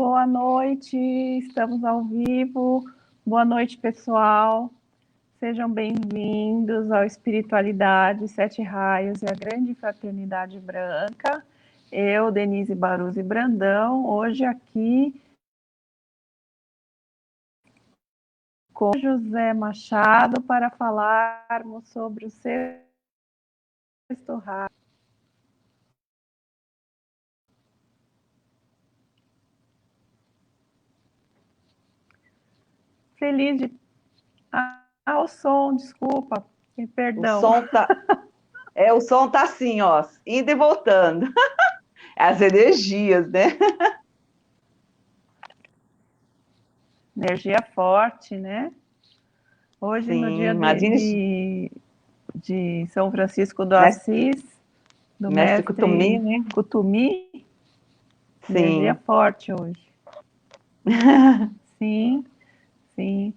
Boa noite, estamos ao vivo. Boa noite, pessoal. Sejam bem-vindos ao Espiritualidade, Sete Raios e a Grande Fraternidade Branca. Eu, Denise Baruzzi Brandão, hoje aqui com José Machado para falarmos sobre o sexto raio. Feliz de... o som, desculpa, perdão. O som tá assim, ó, indo e voltando. As energias, né? Energia forte, né? Hoje, sim, no dia de São Francisco do Assis, do mestre Kutumi, né? Kutumi, sim. Energia forte hoje. Sim, sim.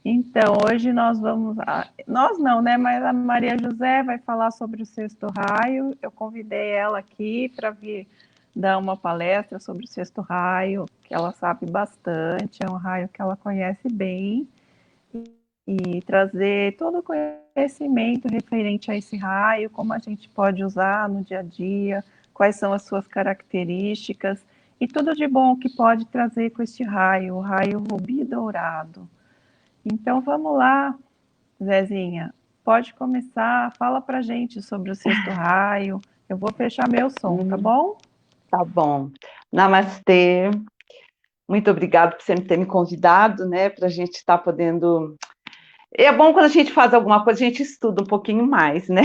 Então, hoje nós vamos... Nós não, né? Mas a Maria José vai falar sobre o sexto raio. Eu convidei ela aqui para vir dar uma palestra sobre o sexto raio, que ela sabe bastante, é um raio que ela conhece bem, e trazer todo o conhecimento referente a esse raio, como a gente pode usar no dia a dia, quais são as suas características, e tudo de bom que pode trazer com este raio, o raio rubi dourado. Então, vamos lá, Zezinha, pode começar, fala pra gente sobre o sexto raio, eu vou fechar meu som, tá bom? Tá bom. Namastê, muito obrigado por sempre ter me convidado, né, pra gente estar podendo... É bom quando a gente faz alguma coisa, a gente estuda um pouquinho mais, né,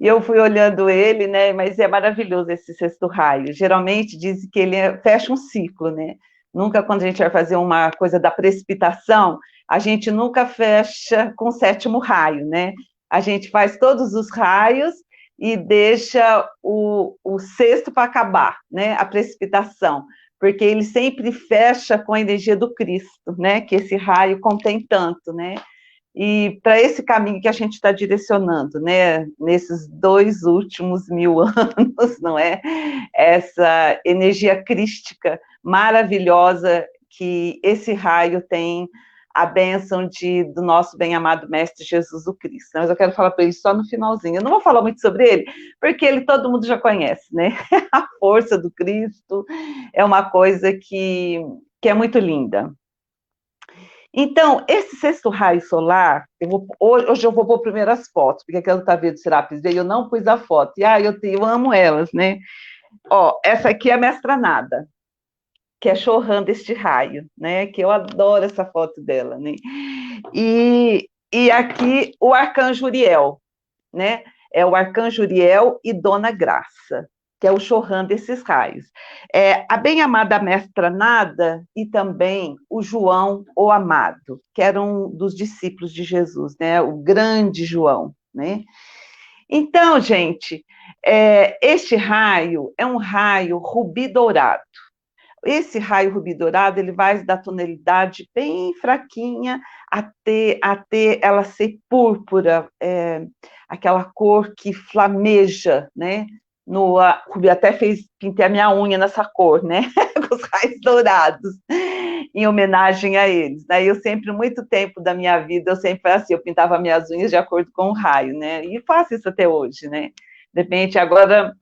e eu fui olhando ele, né, mas é maravilhoso esse sexto raio, geralmente dizem que ele fecha um ciclo, né, nunca quando a gente vai fazer uma coisa da precipitação, a gente nunca fecha com o sétimo raio, né, a gente faz todos os raios e deixa o sexto para acabar, né, a precipitação, porque ele sempre fecha com a energia do Cristo, né, que esse raio contém tanto, né, e para esse caminho que a gente está direcionando, né, nesses 2 últimos 1000 anos, não é, essa energia crística maravilhosa que esse raio tem, a bênção do nosso bem-amado Mestre Jesus o Cristo, mas eu quero falar para ele só no finalzinho, eu não vou falar muito sobre ele, porque ele todo mundo já conhece, né, a força do Cristo é uma coisa que é muito linda. Então, esse sexto raio solar, hoje eu vou pôr primeiro as fotos, porque aquela tá vendo Serapis veio, eu não pus a foto, e eu amo elas, né, ó, essa aqui é a Mestra Nada, que é chorrando este raio, né, que eu adoro essa foto dela, né, e aqui o Arcanjo Uriel, né, é o Arcanjo Uriel e Dona Graça, que é o chorrando desses raios. A bem-amada Mestra Nada e também o João, o Amado, que era um dos discípulos de Jesus, né, o grande João, né. Então, gente, este raio é um raio rubi dourado. Esse raio rubi dourado, ele vai da tonalidade bem fraquinha até ela ser púrpura, aquela cor que flameja, né? Rubi até pintei a minha unha nessa cor, né? Com os raios dourados, em homenagem a eles. Daí eu sempre, muito tempo da minha vida, eu sempre assim, eu pintava minhas unhas de acordo com o raio, né? E faço isso até hoje, né? De repente, agora...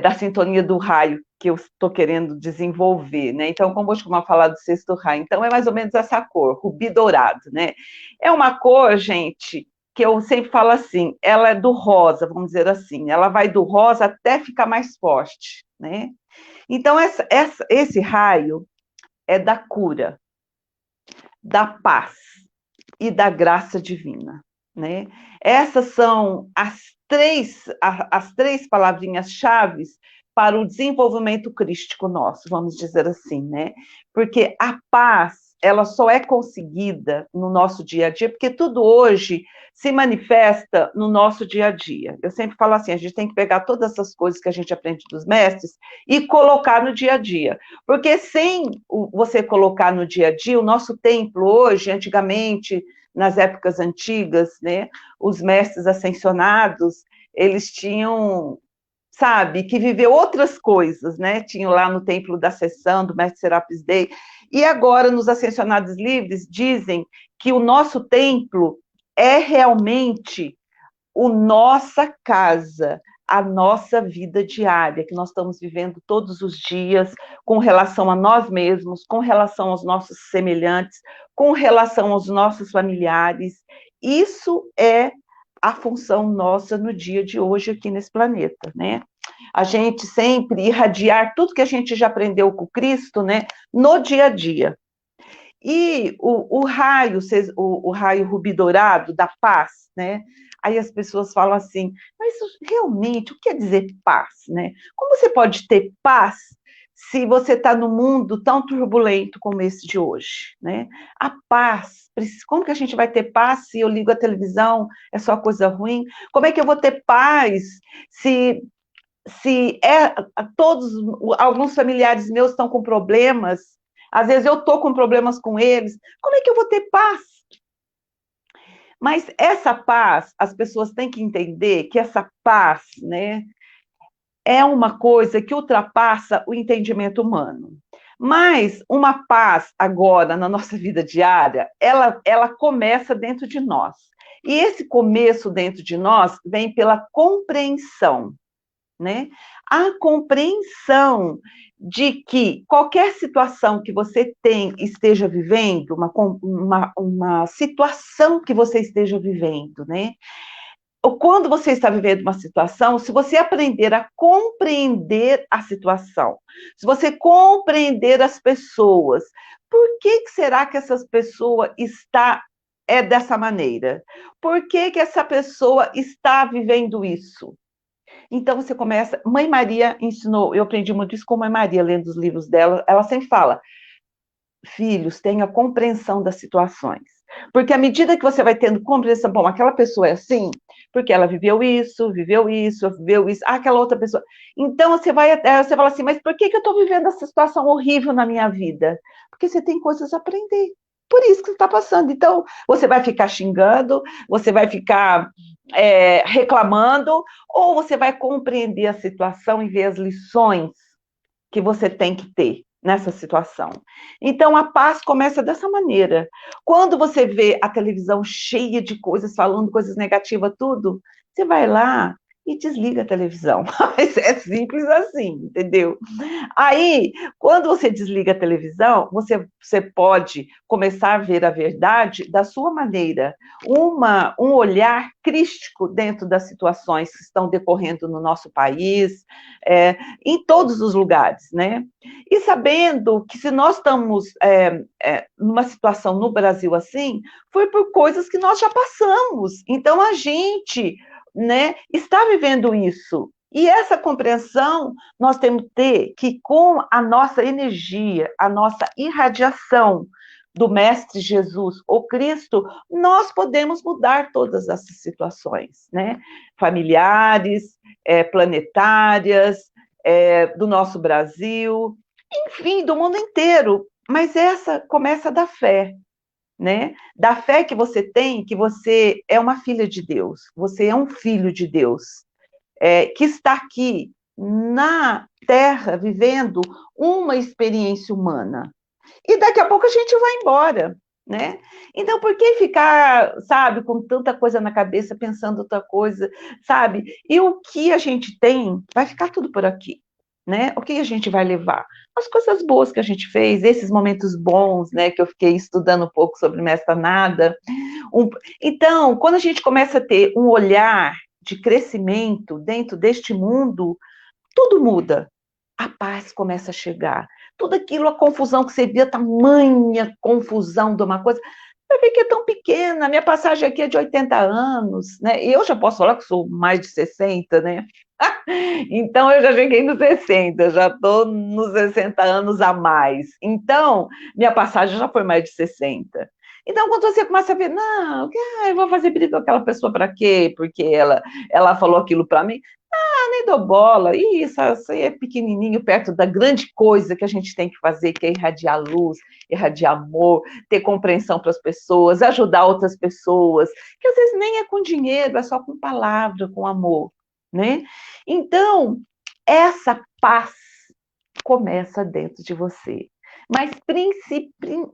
da sintonia do raio que eu estou querendo desenvolver, né? Então, como vou chamar falar do sexto raio, então é mais ou menos essa cor, rubi dourado, né? É uma cor, gente, que eu sempre falo assim, ela é do rosa, vamos dizer assim, ela vai do rosa até ficar mais forte, né? Então, esse raio é da cura, da paz e da graça divina, né? Essas são as três palavrinhas-chave para o desenvolvimento crístico nosso, vamos dizer assim, né? Porque a paz, ela só é conseguida no nosso dia a dia, porque tudo hoje se manifesta no nosso dia a dia. Eu sempre falo assim, a gente tem que pegar todas essas coisas que a gente aprende dos mestres e colocar no dia a dia, porque sem você colocar no dia a dia, o nosso templo hoje, antigamente, nas épocas antigas, né, os mestres ascensionados, eles tinham sabe, que viveu outras coisas, né? Tinha lá no Templo da Ascensão, do Mestre Serapis Bey, e agora nos Ascensionados Livres dizem que o nosso templo é realmente a nossa casa, a nossa vida diária, que nós estamos vivendo todos os dias, com relação a nós mesmos, com relação aos nossos semelhantes, com relação aos nossos familiares. Isso é a função nossa no dia de hoje aqui nesse planeta, né? A gente sempre irradiar tudo que a gente já aprendeu com Cristo, né, no dia a dia. E o raio, o raio rubi dourado da paz, né? Aí as pessoas falam assim, mas realmente, o que quer dizer paz, né? Como você pode ter paz se você está num mundo tão turbulento como esse de hoje, né? A paz, como que a gente vai ter paz se eu ligo a televisão, é só coisa ruim? Como é que eu vou ter paz se todos, alguns familiares meus estão com problemas, às vezes eu estou com problemas com eles, como é que eu vou ter paz? Mas essa paz, as pessoas têm que entender que essa paz, né, é uma coisa que ultrapassa o entendimento humano. Mas uma paz agora, na nossa vida diária, ela começa dentro de nós. E esse começo dentro de nós vem pela compreensão, né? A compreensão de que qualquer situação que você esteja vivendo, uma situação que você esteja vivendo, né? Ou quando você está vivendo uma situação, se você aprender a compreender a situação, se você compreender as pessoas, por que será que essa pessoa é dessa maneira? Por que essa pessoa está vivendo isso? Então você começa. Mãe Maria ensinou, eu aprendi muito isso com Mãe Maria, lendo os livros dela. Ela sempre fala: filhos, tenha compreensão das situações. Porque à medida que você vai tendo compreensão, bom, aquela pessoa é assim, porque ela viveu isso, aquela outra pessoa. Então você fala assim, mas por que eu estou vivendo essa situação horrível na minha vida? Porque você tem coisas a aprender. Por isso que você está passando. Então, você vai ficar xingando, você vai ficar reclamando, ou você vai compreender a situação e ver as lições que você tem que ter nessa situação. Então, a paz começa dessa maneira. Quando você vê a televisão cheia de coisas, falando coisas negativas, tudo, você vai lá e desliga a televisão. Mas é simples assim, entendeu? Aí, quando você desliga a televisão, você pode começar a ver a verdade da sua maneira, um olhar crítico dentro das situações que estão decorrendo no nosso país, em todos os lugares, né? E sabendo que se nós estamos numa situação no Brasil assim, foi por coisas que nós já passamos. Então, a gente, né, está vivendo isso. E essa compreensão nós temos que ter que, com a nossa energia, a nossa irradiação do Mestre Jesus, o Cristo, nós podemos mudar todas essas situações, né? Familiares, planetárias, do nosso Brasil, enfim, do mundo inteiro. Mas essa começa da fé, né? Da fé que você tem, que você é uma filha de Deus, você é um filho de Deus, que está aqui na Terra vivendo uma experiência humana. E daqui a pouco a gente vai embora, né? Então, por que ficar, sabe, com tanta coisa na cabeça, pensando outra coisa, sabe? E o que a gente tem vai ficar tudo por aqui, né? O que a gente vai levar? As coisas boas que a gente fez, esses momentos bons, né? Que eu fiquei estudando um pouco sobre Mestra Nada. Então, quando a gente começa a ter um olhar de crescimento dentro deste mundo, tudo muda. A paz começa a chegar. Tudo aquilo, a confusão que você via, tamanha confusão de uma coisa, você vê que é tão pequena. A minha passagem aqui é de 80 anos, né? E eu já posso falar que sou mais de 60, né? Então, eu já cheguei nos 60, já estou nos 60 anos a mais. Então, minha passagem já foi mais de 60. Então, quando você começa a ver, não, eu vou fazer briga com aquela pessoa para quê? Porque ela falou aquilo para mim. Nem dou bola. Isso aí é pequenininho perto da grande coisa que a gente tem que fazer, que é irradiar luz, irradiar amor, ter compreensão para as pessoas, ajudar outras pessoas, que às vezes nem é com dinheiro, é só com palavra, com amor, né? Então, essa paz começa dentro de você, mas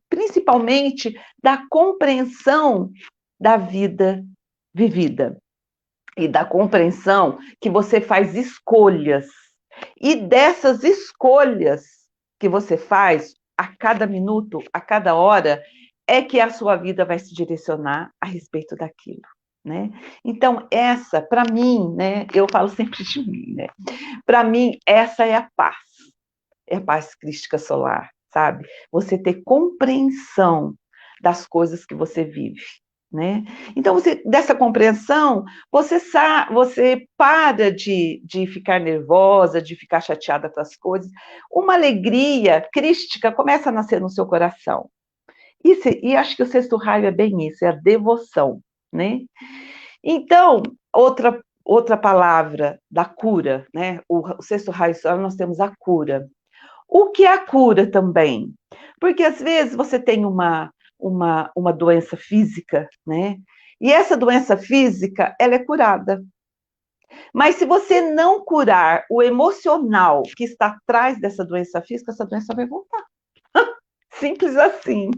principalmente da compreensão da vida vivida e da compreensão que você faz escolhas, e dessas escolhas que você faz a cada minuto, a cada hora, é que a sua vida vai se direcionar a respeito daquilo, né? Então, essa, para mim, né, eu falo sempre de mim, né? Para mim, essa é a paz crística solar, sabe? Você ter compreensão das coisas que você vive, né? Então, dessa compreensão, você para de ficar nervosa, de ficar chateada com as coisas. Uma alegria crística começa a nascer no seu coração. E acho que o sexto raio é bem isso, é a devoção, né? Então, outra palavra da cura, né? O sexto raio solar, nós temos a cura. O que é a cura também? Porque às vezes você tem uma doença física, né? E essa doença física, ela é curada. Mas se você não curar o emocional que está atrás dessa doença física, essa doença vai voltar. Simples assim.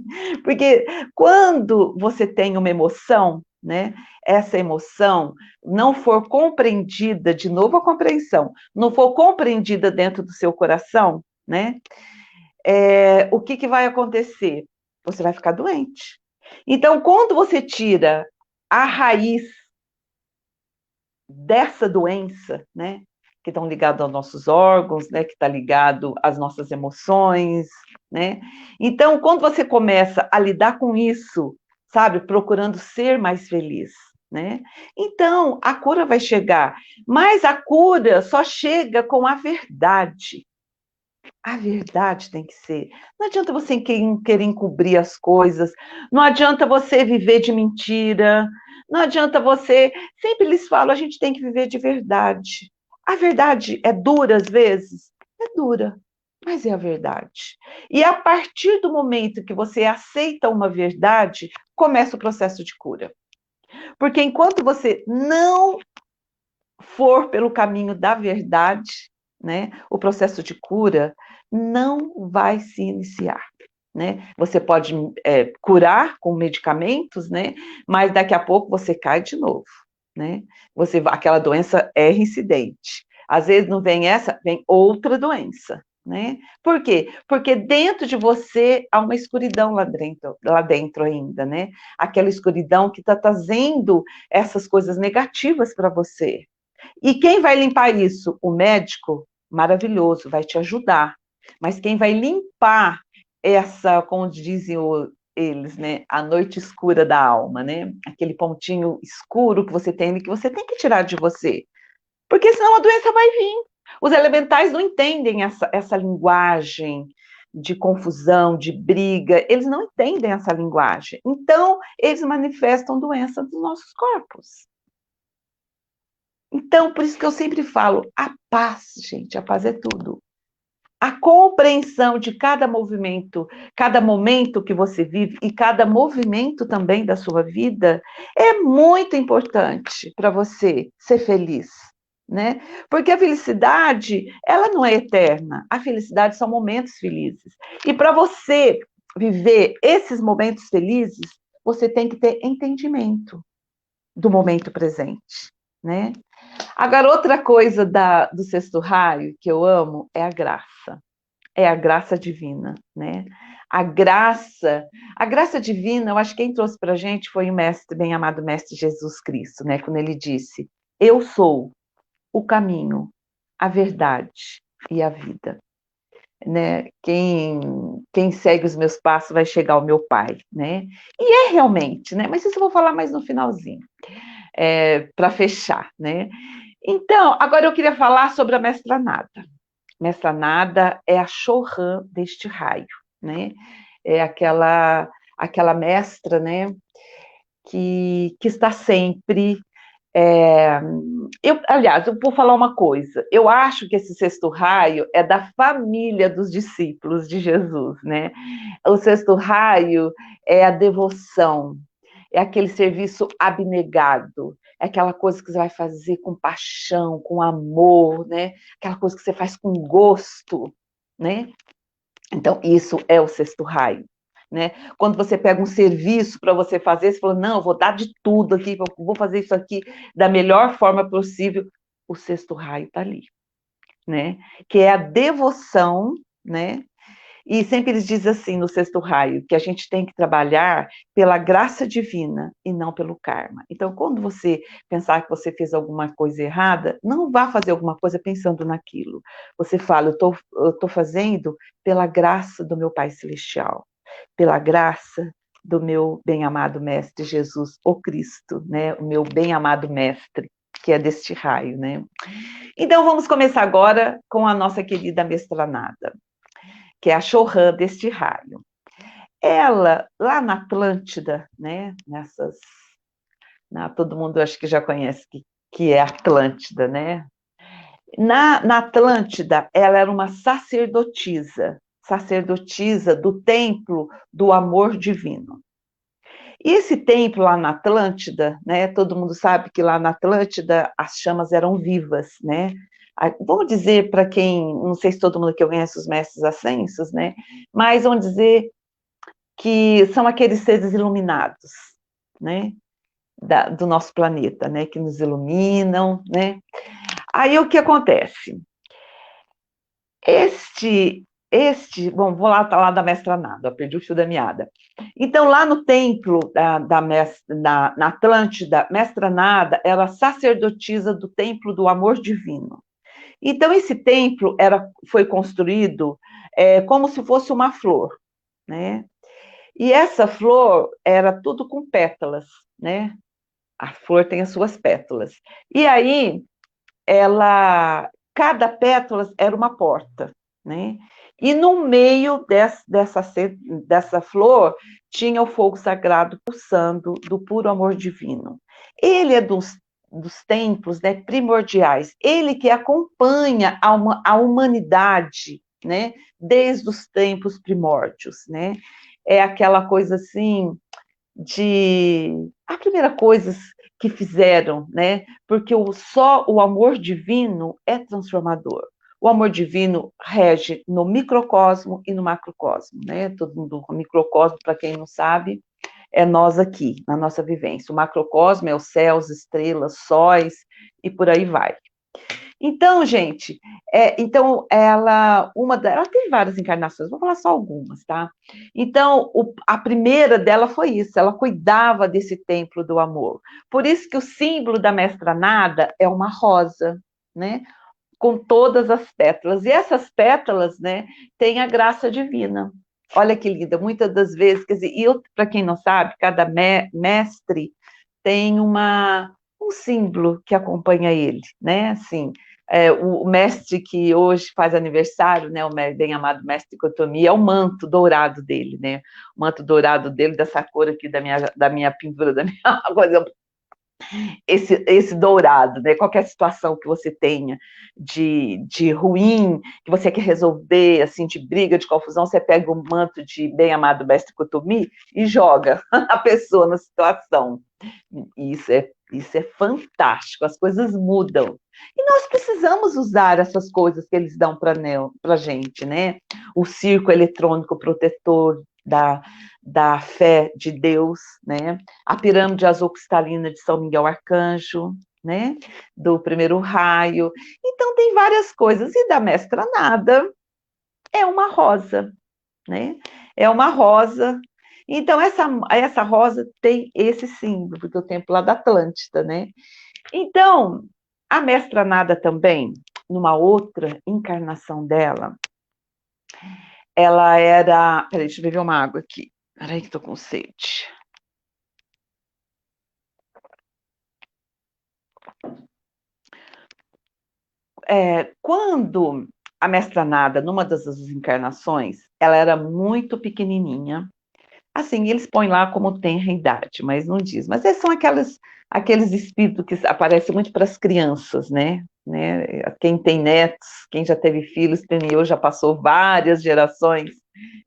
Porque quando você tem uma emoção, né? Essa emoção não for compreendida, de novo a compreensão, não for compreendida dentro do seu coração, né? O que vai acontecer? Você vai ficar doente. Então, quando você tira a raiz dessa doença, né, que estão ligados aos nossos órgãos, né, que está ligado às nossas emoções, né? Então, quando você começa a lidar com isso, sabe, procurando ser mais feliz, né? Então, a cura vai chegar, mas a cura só chega com a verdade. A verdade tem que ser. Não adianta você querer encobrir as coisas, não adianta você viver de mentira, não adianta você. Sempre lhes falo, a gente tem que viver de verdade. A verdade é dura às vezes? É dura, mas é a verdade. E a partir do momento que você aceita uma verdade, começa o processo de cura. Porque enquanto você não for pelo caminho da verdade, né, o processo de cura não vai se iniciar, né? Você pode curar com medicamentos, né? Mas daqui a pouco você cai de novo, né? Aquela doença é reincidente. Às vezes não vem essa, vem outra doença, né? Por quê? Porque dentro de você há uma escuridão lá dentro ainda, né? Aquela escuridão que está trazendo essas coisas negativas para você. E quem vai limpar isso? O médico, maravilhoso, vai te ajudar. Mas quem vai limpar essa, como dizem eles, né, a noite escura da alma, né? Aquele pontinho escuro que você tem que tirar de você. Porque senão a doença vai vir. Os elementais não entendem essa linguagem de confusão, de briga, eles não entendem essa linguagem. Então, eles manifestam doença dos nossos corpos. Então, por isso que eu sempre falo, a paz, gente, a paz é tudo. A compreensão de cada momento que você vive e cada movimento também da sua vida é muito importante para você ser feliz, né? Porque a felicidade, ela não é eterna. A felicidade são momentos felizes. E para você viver esses momentos felizes, você tem que ter entendimento do momento presente, né? Agora, outra coisa do sexto raio que eu amo é a graça divina, né? A graça divina, eu acho que quem trouxe para a gente foi o mestre, bem amado mestre Jesus Cristo, né? Quando ele disse, eu sou o caminho, a verdade e a vida, né? Quem segue os meus passos vai chegar ao meu Pai, né? E é realmente, né? Mas isso eu vou falar mais no finalzinho, para fechar, né? Então, agora eu queria falar sobre a mestra Nada. Mestra Nada é a Chohan deste raio, né? É aquela mestra, né? Que está sempre. Aliás, eu vou falar uma coisa. Eu acho que esse sexto raio é da família dos discípulos de Jesus, né? O sexto raio é a devoção, é aquele serviço abnegado, é aquela coisa que você vai fazer com paixão, com amor, né? Aquela coisa que você faz com gosto, né? Então, isso é o sexto raio, né? Quando você pega um serviço para você fazer, você fala, não, eu vou dar de tudo aqui, vou fazer isso aqui da melhor forma possível, o sexto raio está ali, né? Que é a devoção, né? E sempre eles dizem assim, no sexto raio, que a gente tem que trabalhar pela graça divina e não pelo karma. Então, quando você pensar que você fez alguma coisa errada, não vá fazer alguma coisa pensando naquilo. Você fala, eu tô fazendo pela graça do meu Pai Celestial, pela graça do meu bem-amado Mestre Jesus, o Cristo, né? O meu bem-amado Mestre, que é deste raio, né? Então, vamos começar agora com a nossa querida Mestranada, que é a Chohan deste raio. Ela, lá na Atlântida, né, todo mundo acho que já conhece que é Atlântida, né? Na Atlântida, ela era uma sacerdotisa do templo do amor divino. E esse templo lá na Atlântida, né, todo mundo sabe que lá na Atlântida as chamas eram vivas, né? Vamos dizer para quem, não sei se todo mundo que conhece os mestres ascensos, né? Mas vamos dizer que são aqueles seres iluminados, né? Do nosso planeta, né? Que nos iluminam, né? Aí o que acontece? Bom, vou lá, tá lá da Mestra Nada, perdi o fio da meada. Então, lá no templo na Atlântida, Mestra Nada, ela sacerdotisa do templo do amor divino. Então, esse templo foi construído como se fosse uma flor, né? E essa flor era tudo com pétalas, né? A flor tem as suas pétalas. E aí, cada pétala era uma porta, né? E no meio dessa flor tinha o fogo sagrado pulsando do puro amor divino. Ele é dos templos, né, primordiais, ele que acompanha a humanidade, né, desde os tempos primórdios, né? É aquela coisa assim a primeira coisa que fizeram, né? Porque só o amor divino é transformador. O amor divino rege no microcosmo e no macrocosmo, né? Todo mundo, o microcosmo, para quem não sabe, é nós aqui, na nossa vivência. O macrocosmo é os céus, estrelas, sóis e por aí vai. Então, gente, ela tem várias encarnações, vou falar só algumas, tá? Então, a primeira dela foi isso, ela cuidava desse templo do amor. Por isso que o símbolo da Mestra Nada é uma rosa, né? Com todas as pétalas. E essas pétalas, né, têm a graça divina. Olha que linda, muitas das vezes, quer dizer, para quem não sabe, cada mestre tem um símbolo que acompanha ele, né? Assim, o mestre que hoje faz aniversário, né? O bem-amado mestre Dicotomia, é o manto dourado dele, né? O manto dourado dele, dessa cor aqui da minha pintura, da minha coisa, esse dourado, né? Qualquer situação que você tenha de ruim, que você quer resolver, assim, de briga, de confusão, você pega o manto de bem-amado mestre Kutumi e joga a pessoa na situação. Isso é fantástico, as coisas mudam. E nós precisamos usar essas coisas que eles dão para a gente, né? O circo eletrônico protetor da fé de Deus, né? A pirâmide azul cristalina de São Miguel Arcanjo, né? Do primeiro raio. Então, tem várias coisas. E da Mestra Nada é uma rosa, né? É uma rosa. Então, essa rosa tem esse símbolo, porque o templo lá da Atlântida, né? Então, a Mestra Nada também, numa outra encarnação dela, ela era... Peraí, deixa eu beber uma água aqui. Peraí que tô com sede. Quando a Mestra Nada, numa dessas encarnações, ela era muito pequenininha. Assim, eles põem lá como tem a idade, mas não diz. Mas esses são aqueles espíritos que aparecem muito para as crianças, né? Quem tem netos, quem já teve filhos, eu já passou várias gerações,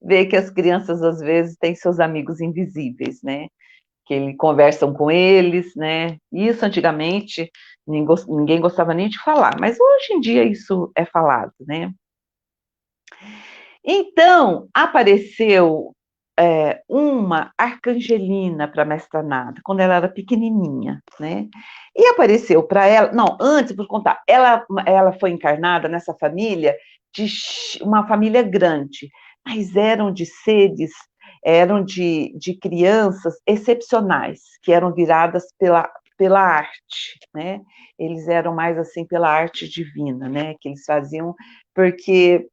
vê que as crianças, às vezes, têm seus amigos invisíveis, né? que ele conversam com eles, né? Isso antigamente ninguém gostava nem de falar, mas hoje em dia isso é falado, né? Então, apareceu uma arcangelina para a mestra Nada, quando ela era pequenininha, né? E apareceu para ela, não, antes, vou contar, ela foi encarnada nessa família, de uma família grande, mas eram de seres, eram de crianças excepcionais, que eram viradas pela arte, né? Eles eram mais assim pela arte divina, né? Que eles faziam, porque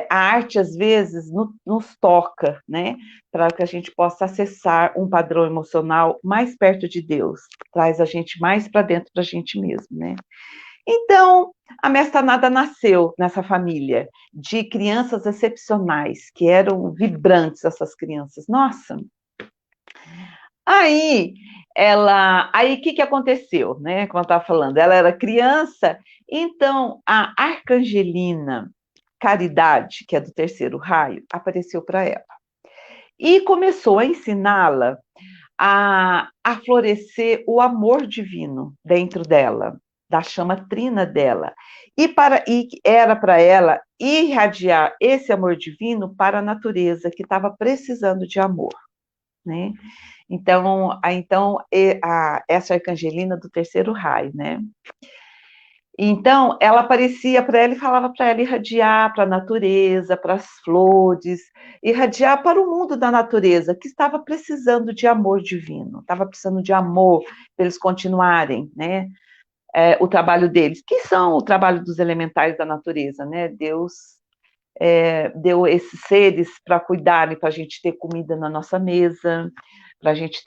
a arte, às vezes, nos toca, né? Para que a gente possa acessar um padrão emocional mais perto de Deus, traz a gente mais para dentro da gente mesmo, né? Então, a Mestra Nada nasceu nessa família de crianças excepcionais, que eram vibrantes, essas crianças. Nossa! Aí, o que aconteceu, né? Como eu estava falando, ela era criança, então a Arcangelina Caridade, que é do terceiro raio, apareceu para ela. E começou a ensiná-la a florescer o amor divino dentro dela, da chama trina dela. E era para ela irradiar esse amor divino para a natureza, que estava precisando de amor, né? Então, essa arcangelina do terceiro raio, né? Então, ela aparecia para ela e falava para ela irradiar para a natureza, para as flores, irradiar para o mundo da natureza, que estava precisando de amor divino, estava precisando de amor para eles continuarem, né? O trabalho deles, que são o trabalho dos elementais da natureza, né? Deus deu esses seres para cuidarem, para a gente ter comida na nossa mesa, para a gente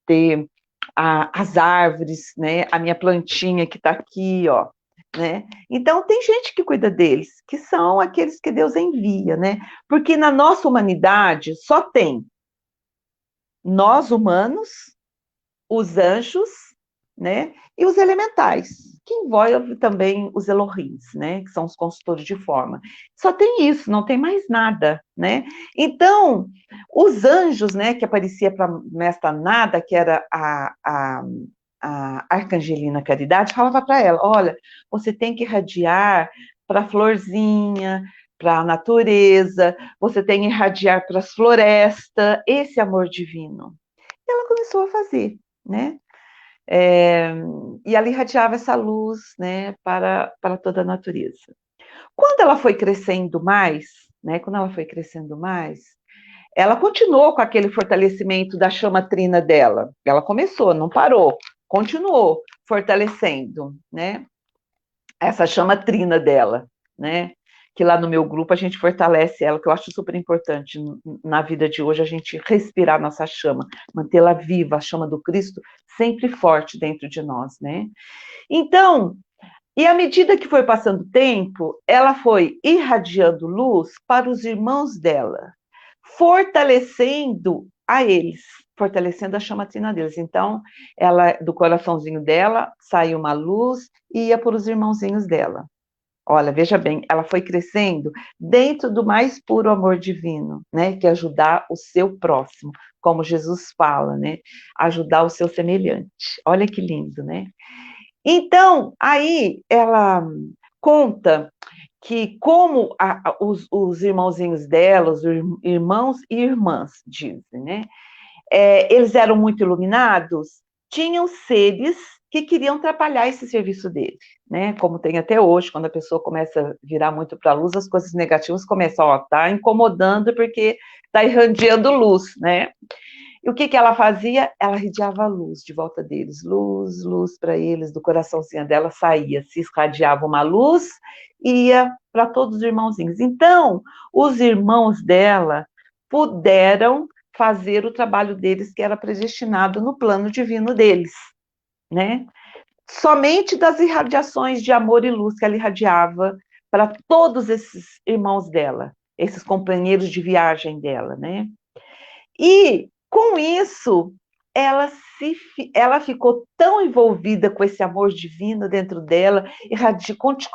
ter as árvores, né? A minha plantinha que está aqui, ó. Né? Então, tem gente que cuida deles, que são aqueles que Deus envia, né? Porque na nossa humanidade só tem nós humanos, os anjos, né? E os elementais, que envolve também os Elohims, né? Que são os consultores de forma. Só tem isso, não tem mais nada, né? Então, os anjos, né? Que aparecia para Mestra Nada, que era a Arcangelina Caridade, falava para ela, olha, você tem que irradiar para a florzinha, para a natureza, você tem que irradiar para as florestas, esse amor divino. E ela começou a fazer, né? E ela irradiava essa luz, né, para toda a natureza. Quando ela foi crescendo mais, né, ela continuou com aquele fortalecimento da chama trina dela. Ela começou, não parou, continuou fortalecendo, né? Essa chama trina dela, né? Que lá no meu grupo a gente fortalece ela, que eu acho super importante na vida de hoje, a gente respirar nossa chama, mantê-la viva, a chama do Cristo sempre forte dentro de nós, né? Então, e à medida que foi passando o tempo, ela foi irradiando luz para os irmãos dela, fortalecendo a eles, fortalecendo a chamatina deles. Então, ela, do coraçãozinho dela, saiu uma luz e ia para os irmãozinhos dela. Olha, veja bem, ela foi crescendo dentro do mais puro amor divino, né? Que é ajudar o seu próximo, como Jesus fala, né? Ajudar o seu semelhante. Olha que lindo, né? Então, aí ela conta que como os irmãozinhos dela, os irmãos e irmãs, dizem, né? Eles eram muito iluminados, tinham seres que queriam atrapalhar esse serviço dele, né? Como tem até hoje, quando a pessoa começa a virar muito para a luz, as coisas negativas começam, ó, tá incomodando porque tá irradiando luz, né? E o que ela fazia? Ela irradiava a luz de volta deles, luz para eles, do coraçãozinho dela saía, se irradiava uma luz e ia para todos os irmãozinhos. Então, os irmãos dela puderam fazer o trabalho deles que era predestinado no plano divino deles, né? Somente das irradiações de amor e luz que ela irradiava para todos esses irmãos dela, esses companheiros de viagem dela, né? E com isso, ela ficou tão envolvida com esse amor divino dentro dela,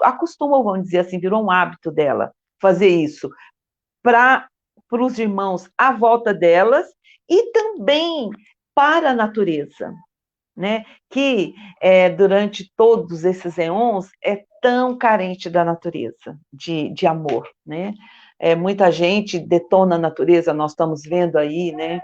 acostumou, vamos dizer assim, virou um hábito dela fazer isso para os irmãos à volta delas e também para a natureza, né? Que durante todos esses eons é tão carente da natureza, de amor, né? Muita gente detona a natureza, nós estamos vendo aí, né?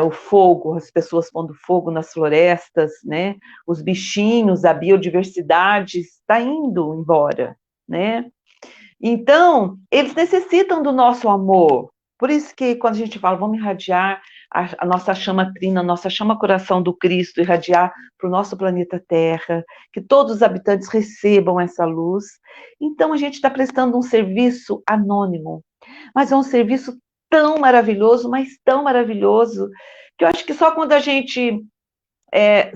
O fogo, as pessoas pondo fogo nas florestas, né? Os bichinhos, a biodiversidade está indo embora, né? Então, eles necessitam do nosso amor. Por isso que quando a gente fala, vamos irradiar a nossa chama trina, a nossa chama coração do Cristo, irradiar para o nosso planeta Terra, que todos os habitantes recebam essa luz. Então, a gente está prestando um serviço anônimo, mas é um serviço tão maravilhoso, mas tão maravilhoso, que eu acho que só quando a gente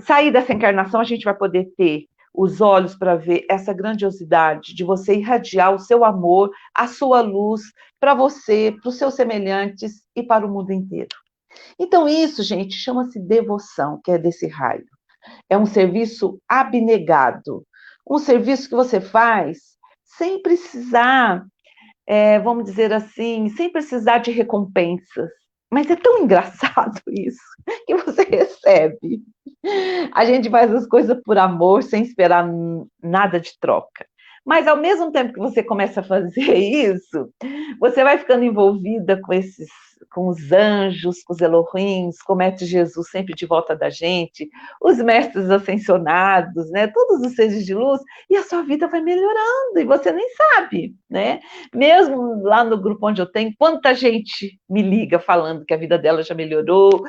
sair dessa encarnação, a gente vai poder ter os olhos para ver essa grandiosidade de você irradiar o seu amor, a sua luz para você, para os seus semelhantes e para o mundo inteiro. Então isso, gente, chama-se devoção, que é desse raio. É um serviço abnegado, um serviço que você faz sem precisar, vamos dizer assim, sem precisar de recompensas. Mas é tão engraçado isso, que você recebe. A gente faz as coisas por amor, sem esperar nada de troca. Mas ao mesmo tempo que você começa a fazer isso, você vai ficando envolvida com os anjos, com os Elohims, com o Mestre Jesus sempre de volta da gente, os mestres ascensionados, né? Todos os seres de luz, e a sua vida vai melhorando, e você nem sabe, né? Mesmo lá no grupo onde eu tenho, quanta gente me liga falando que a vida dela já melhorou,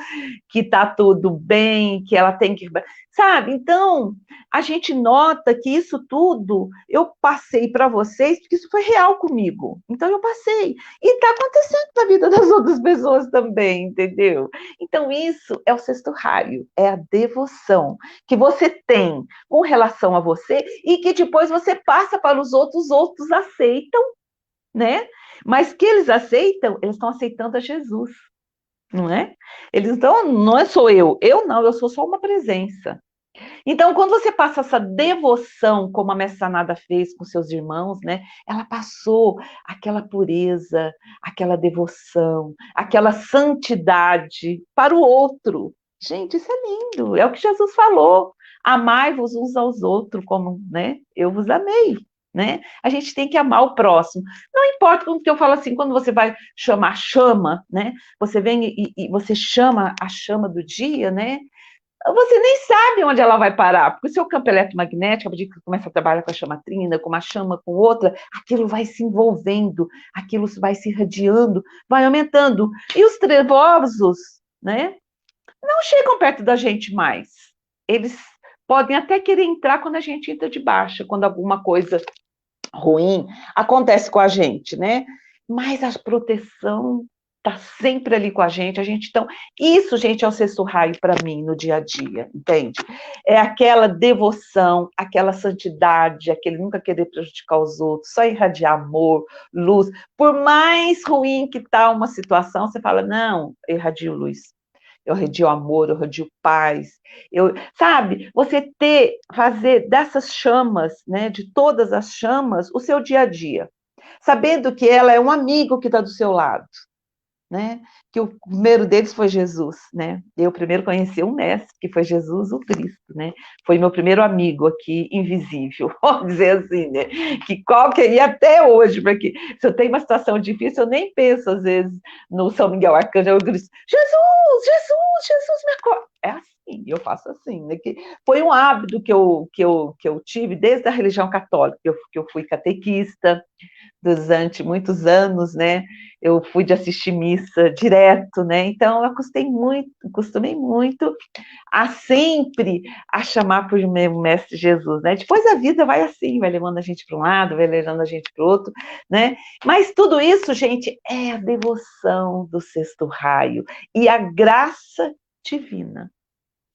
que está tudo bem, que ela tem que... Sabe? Então, a gente nota que isso tudo eu passei para vocês, porque isso foi real comigo. Então, eu passei. E está acontecendo na vida das outras pessoas também, entendeu? Então, isso é o sexto raio, é a devoção que você tem com relação a você e que depois você passa para os outros aceitam, né? Mas que eles aceitam, eles estão aceitando a Jesus. Não é? Eles não é só eu não, eu sou só uma presença. Então, quando você passa essa devoção, como a Mestra Nada fez com seus irmãos, né? Ela passou aquela pureza, aquela devoção, aquela santidade para o outro. Gente, isso é lindo, é o que Jesus falou. Amai-vos uns aos outros, como, né? Eu vos amei. Né? A gente tem que amar o próximo. Não importa como que eu falo assim, quando você vai chamar chama, né? Você vem e você chama a chama do dia, né? Você nem sabe onde ela vai parar, porque o seu campo eletromagnético, à medida que começa a trabalhar com a chama trina, com uma chama, com outra, aquilo vai se envolvendo, aquilo vai se irradiando, vai aumentando. E os trevosos, né? Não chegam perto da gente mais. Eles podem até querer entrar quando a gente entra de baixa, quando alguma coisa ruim acontece com a gente, né? Mas a proteção está sempre ali com a gente, então, isso, gente, é o sexto raio para mim no dia a dia, entende? É aquela devoção, aquela santidade, aquele nunca querer prejudicar os outros, só irradiar amor, luz, por mais ruim que tá uma situação, você fala, não, eu irradio luz, eu irradio amor, eu irradio paz, sabe, você fazer dessas chamas, né, de todas as chamas, o seu dia a dia, sabendo que ela é um amigo que está do seu lado, né? Que o primeiro deles foi Jesus, né? Eu primeiro conheci um mestre, que foi Jesus, o Cristo, né? Foi meu primeiro amigo aqui, invisível, vamos dizer assim, né? Que qualquer, e até hoje, porque se eu tenho uma situação difícil, eu nem penso, às vezes, no São Miguel Arcanjo, eu grito, Jesus, me acorda. É assim, eu faço assim, né? Que foi um hábito que eu tive desde a religião católica, que eu fui catequista, durante muitos anos, né? Eu fui de assistir missa direto, né? Então eu costumei muito a sempre a chamar por meu mestre Jesus, né? Depois a vida vai assim, vai levando a gente para um lado, vai levando a gente para o outro, né? Mas tudo isso, gente, é a devoção do sexto raio e a graça divina.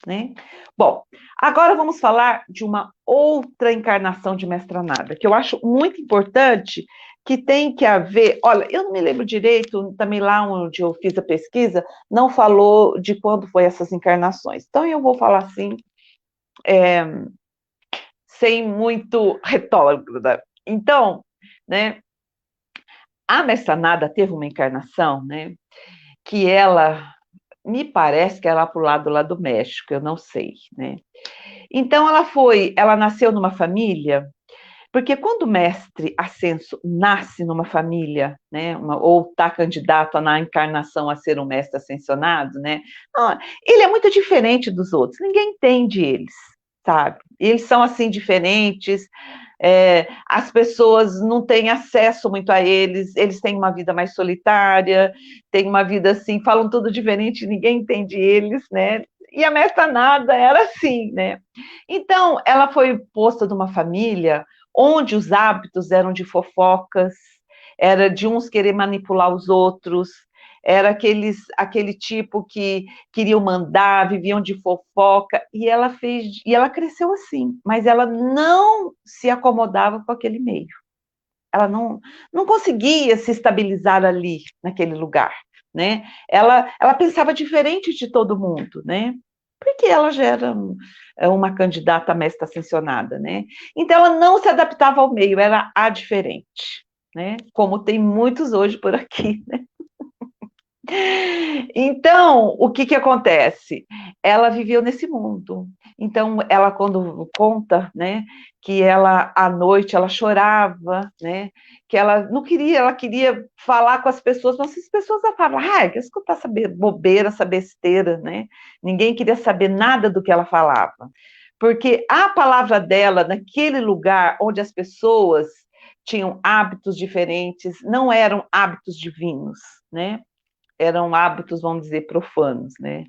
Né? Bom, agora vamos falar de uma outra encarnação de Mestra Nada, que eu acho muito importante, que tem que haver... Olha, eu não me lembro direito, também lá onde eu fiz a pesquisa, não falou de quando foi essas encarnações. Então, eu vou falar assim, sem muito retórica. Então, né, a Mestra Nada teve uma encarnação, né, que ela... me parece que era para o lado lá do México, eu não sei, né? Então ela nasceu numa família, porque quando o mestre Ascenso nasce numa família, né, ou está candidato na encarnação a ser um mestre ascensionado, né, ele é muito diferente dos outros, ninguém entende eles, sabe? Eles são assim diferentes, as pessoas não têm acesso muito a eles, eles têm uma vida mais solitária, têm uma vida assim, falam tudo diferente, ninguém entende eles, né? E a mestra Nada era assim, né? Então, ela foi posta de uma família onde os hábitos eram de fofocas, era de uns querer manipular os outros, era aquele tipo que queriam mandar, viviam de fofoca, e ela cresceu assim, mas ela não se acomodava com aquele meio. Ela não conseguia se estabilizar ali, naquele lugar, né? Ela pensava diferente de todo mundo, né? Porque ela já era uma candidata a mestra ascensionada, né? Então ela não se adaptava ao meio, era a diferente, né? Como tem muitos hoje por aqui, né? Então, o que acontece? Ela viveu nesse mundo. Então, ela quando conta, né, que ela à noite ela chorava, né, que ela não queria, ela queria falar com as pessoas, mas as pessoas falavam, quer escutar essa bobeira, essa besteira, né? Ninguém queria saber nada do que ela falava. Porque a palavra dela, naquele lugar onde as pessoas tinham hábitos diferentes, não eram hábitos divinos, né? Eram hábitos, vamos dizer, profanos, né?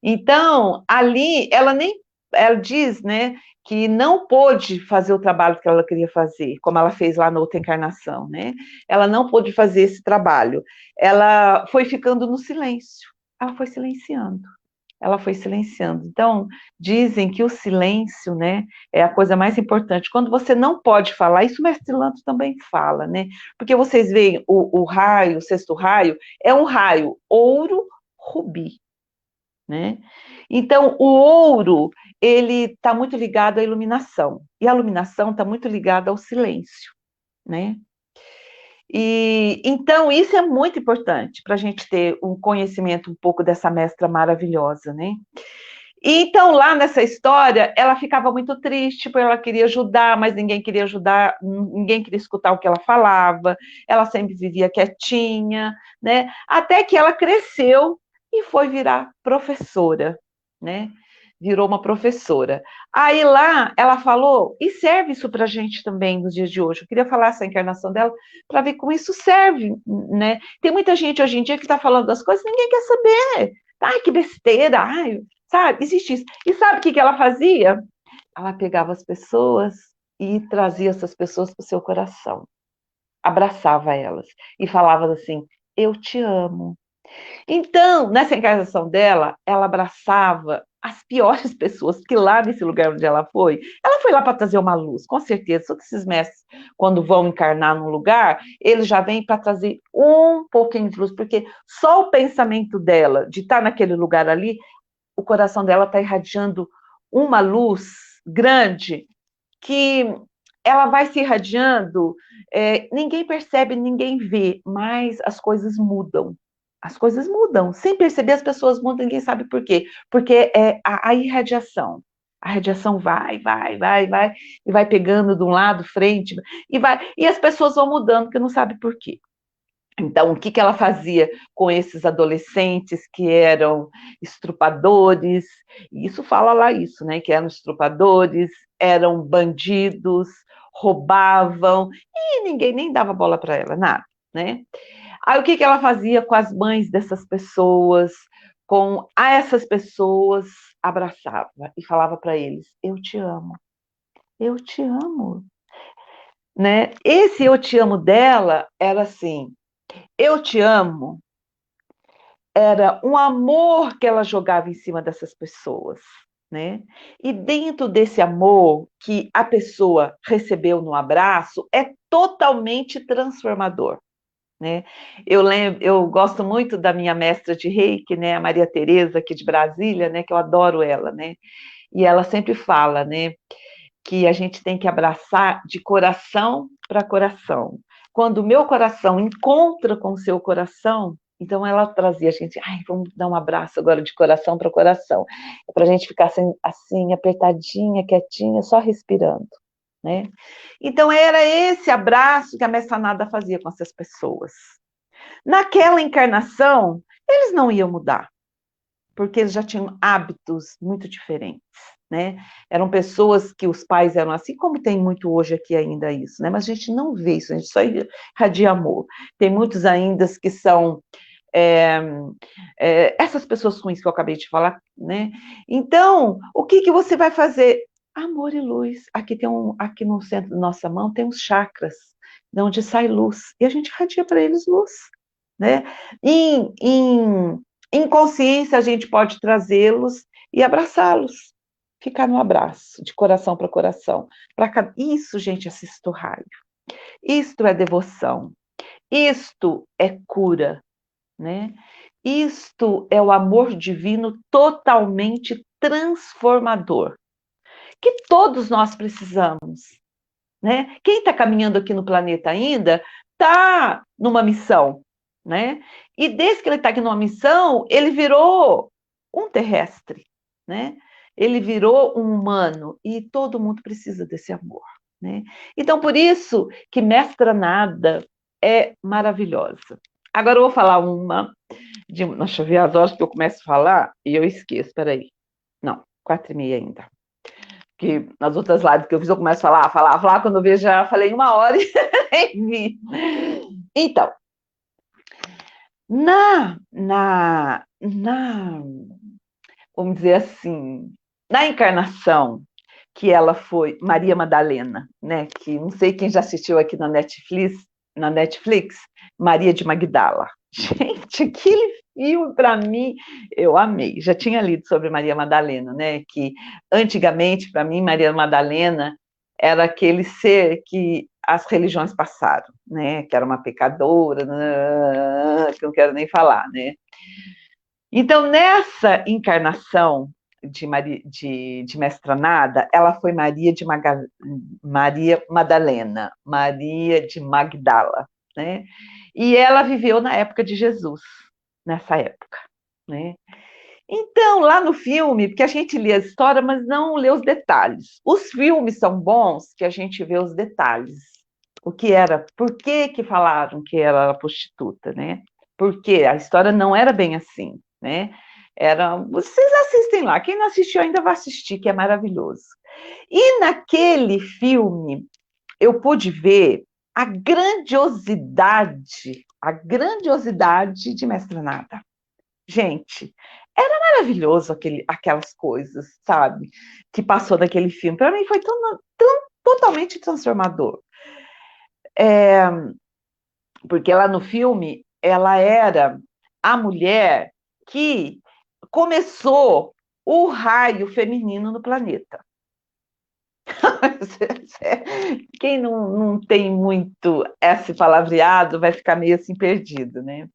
Então, ali, ela diz, né, que não pôde fazer o trabalho que ela queria fazer, como ela fez lá na outra encarnação, né? Ela não pôde fazer esse trabalho. Ela foi ficando no silêncio. Ela foi silenciando. Ela foi silenciando. Então, dizem que o silêncio, né, é a coisa mais importante. Quando você não pode falar, isso o mestre Lanto também fala, né? Porque vocês veem o raio, o sexto raio, é um raio ouro, rubi, né? Então, o ouro, ele está muito ligado à iluminação, e a iluminação está muito ligada ao silêncio, né? E então isso é muito importante para a gente ter um conhecimento um pouco dessa mestra maravilhosa, né? E então lá nessa história ela ficava muito triste, porque ela queria ajudar, mas ninguém queria ajudar, ninguém queria escutar o que ela falava. Ela sempre vivia quietinha, né? Até que ela cresceu e foi virar professora, né? Virou uma professora. Aí lá ela falou, e serve isso para a gente também nos dias de hoje. Eu queria falar essa encarnação dela para ver como isso serve, né? Tem muita gente hoje em dia que está falando das coisas, ninguém quer saber. Ai, que besteira, ai, sabe? Existe isso. E sabe o que ela fazia? Ela pegava as pessoas e trazia essas pessoas para o seu coração, abraçava elas e falava assim: eu te amo. Então, nessa encarnação dela, ela abraçava as piores pessoas, porque lá nesse lugar onde ela foi lá para trazer uma luz, com certeza. Todos esses mestres, quando vão encarnar num lugar, eles já vêm para trazer um pouquinho de luz, porque só o pensamento dela, de estar naquele lugar ali, o coração dela está irradiando uma luz grande que ela vai se irradiando, ninguém percebe, ninguém vê, mas as coisas mudam. As coisas mudam. Sem perceber, as pessoas mudam, ninguém sabe por quê. Porque é a irradiação. A radiação vai, e vai pegando de um lado, frente, e as pessoas vão mudando, porque não sabe por quê. Então, o que ela fazia com esses adolescentes que eram estrupadores? E isso fala lá isso, né? Que eram estrupadores, eram bandidos, roubavam, e ninguém nem dava bola para ela, nada, né? Aí o que ela fazia com as mães dessas pessoas? Com essas pessoas, abraçava e falava para eles: eu te amo, eu te amo, né? Esse eu te amo dela era assim: eu te amo, era um amor que ela jogava em cima dessas pessoas, né? E dentro desse amor que a pessoa recebeu no abraço, é totalmente transformador, né? Eu gosto muito da minha mestra de Reiki, né, a Maria Tereza, aqui de Brasília, né, que eu adoro ela, né? E ela sempre fala, né, que a gente tem que abraçar de coração para coração. Quando o meu coração encontra com o seu coração, Então ela trazia a gente, ai, vamos dar um abraço agora de coração para coração, para a gente ficar assim, apertadinha, quietinha, só respirando, né? Então era esse abraço que a Mestra Nada fazia com essas pessoas. Naquela encarnação, eles não iam mudar, porque eles já tinham hábitos muito diferentes, né? Eram pessoas que os pais eram assim, como tem muito hoje aqui ainda isso, né? Mas a gente não vê isso, a gente só irradia amor. Tem muitos ainda que são essas pessoas ruins que eu acabei de falar, né? Então, o que você vai fazer? Amor e luz. Aqui no centro da nossa mão tem uns chakras, de onde sai luz, e a gente irradia para eles luz, né? Em consciência, a gente pode trazê-los e abraçá-los, ficar no abraço, de coração para coração. Isso, gente, é Cisto Raio. Isto é devoção. Isto é cura, né? Isto é o amor divino totalmente transformador, que todos nós precisamos, né? Quem está caminhando aqui no planeta ainda está numa missão, né? E desde que ele está aqui numa missão, ele virou um terrestre, né? Ele virou um humano e todo mundo precisa desse amor, né? Então, por isso que Mestra Nada é maravilhosa. Agora eu vou falar deixa eu ver as horas que eu começo a falar e eu esqueço, peraí. Não, 4h30 ainda. Porque nas outras lives que eu fiz, eu começo a falar, quando eu vejo, já falei 1 hora e nem vi. Então, vamos dizer assim, na encarnação que ela foi Maria Madalena, né? Que não sei quem já assistiu aqui na Netflix, Maria de Magdala. Gente, aquele filme para mim eu amei. Já tinha lido sobre Maria Madalena, né? Que antigamente para mim Maria Madalena era aquele ser que as religiões passaram, né? Que era uma pecadora, que eu não quero nem falar, né? Então, nessa encarnação de Mestra Nada, ela foi Maria Madalena, Maria de Magdala, né? E ela viveu na época de Jesus, nessa época, né? Então, lá no filme, porque a gente lê a história, mas não lê os detalhes. Os filmes são bons que a gente vê os detalhes. Por que falaram que ela era prostituta, né? Porque a história não era bem assim, né? Vocês assistem lá, quem não assistiu ainda vai assistir, que é maravilhoso. E naquele filme, eu pude ver a grandiosidade de Mestra Nada. Gente, era maravilhoso aquelas coisas, sabe? Que passou naquele filme. Para mim foi totalmente transformador. Porque lá no filme, ela era a mulher que começou o raio feminino no planeta. Quem não tem muito esse palavreado vai ficar meio assim perdido, né?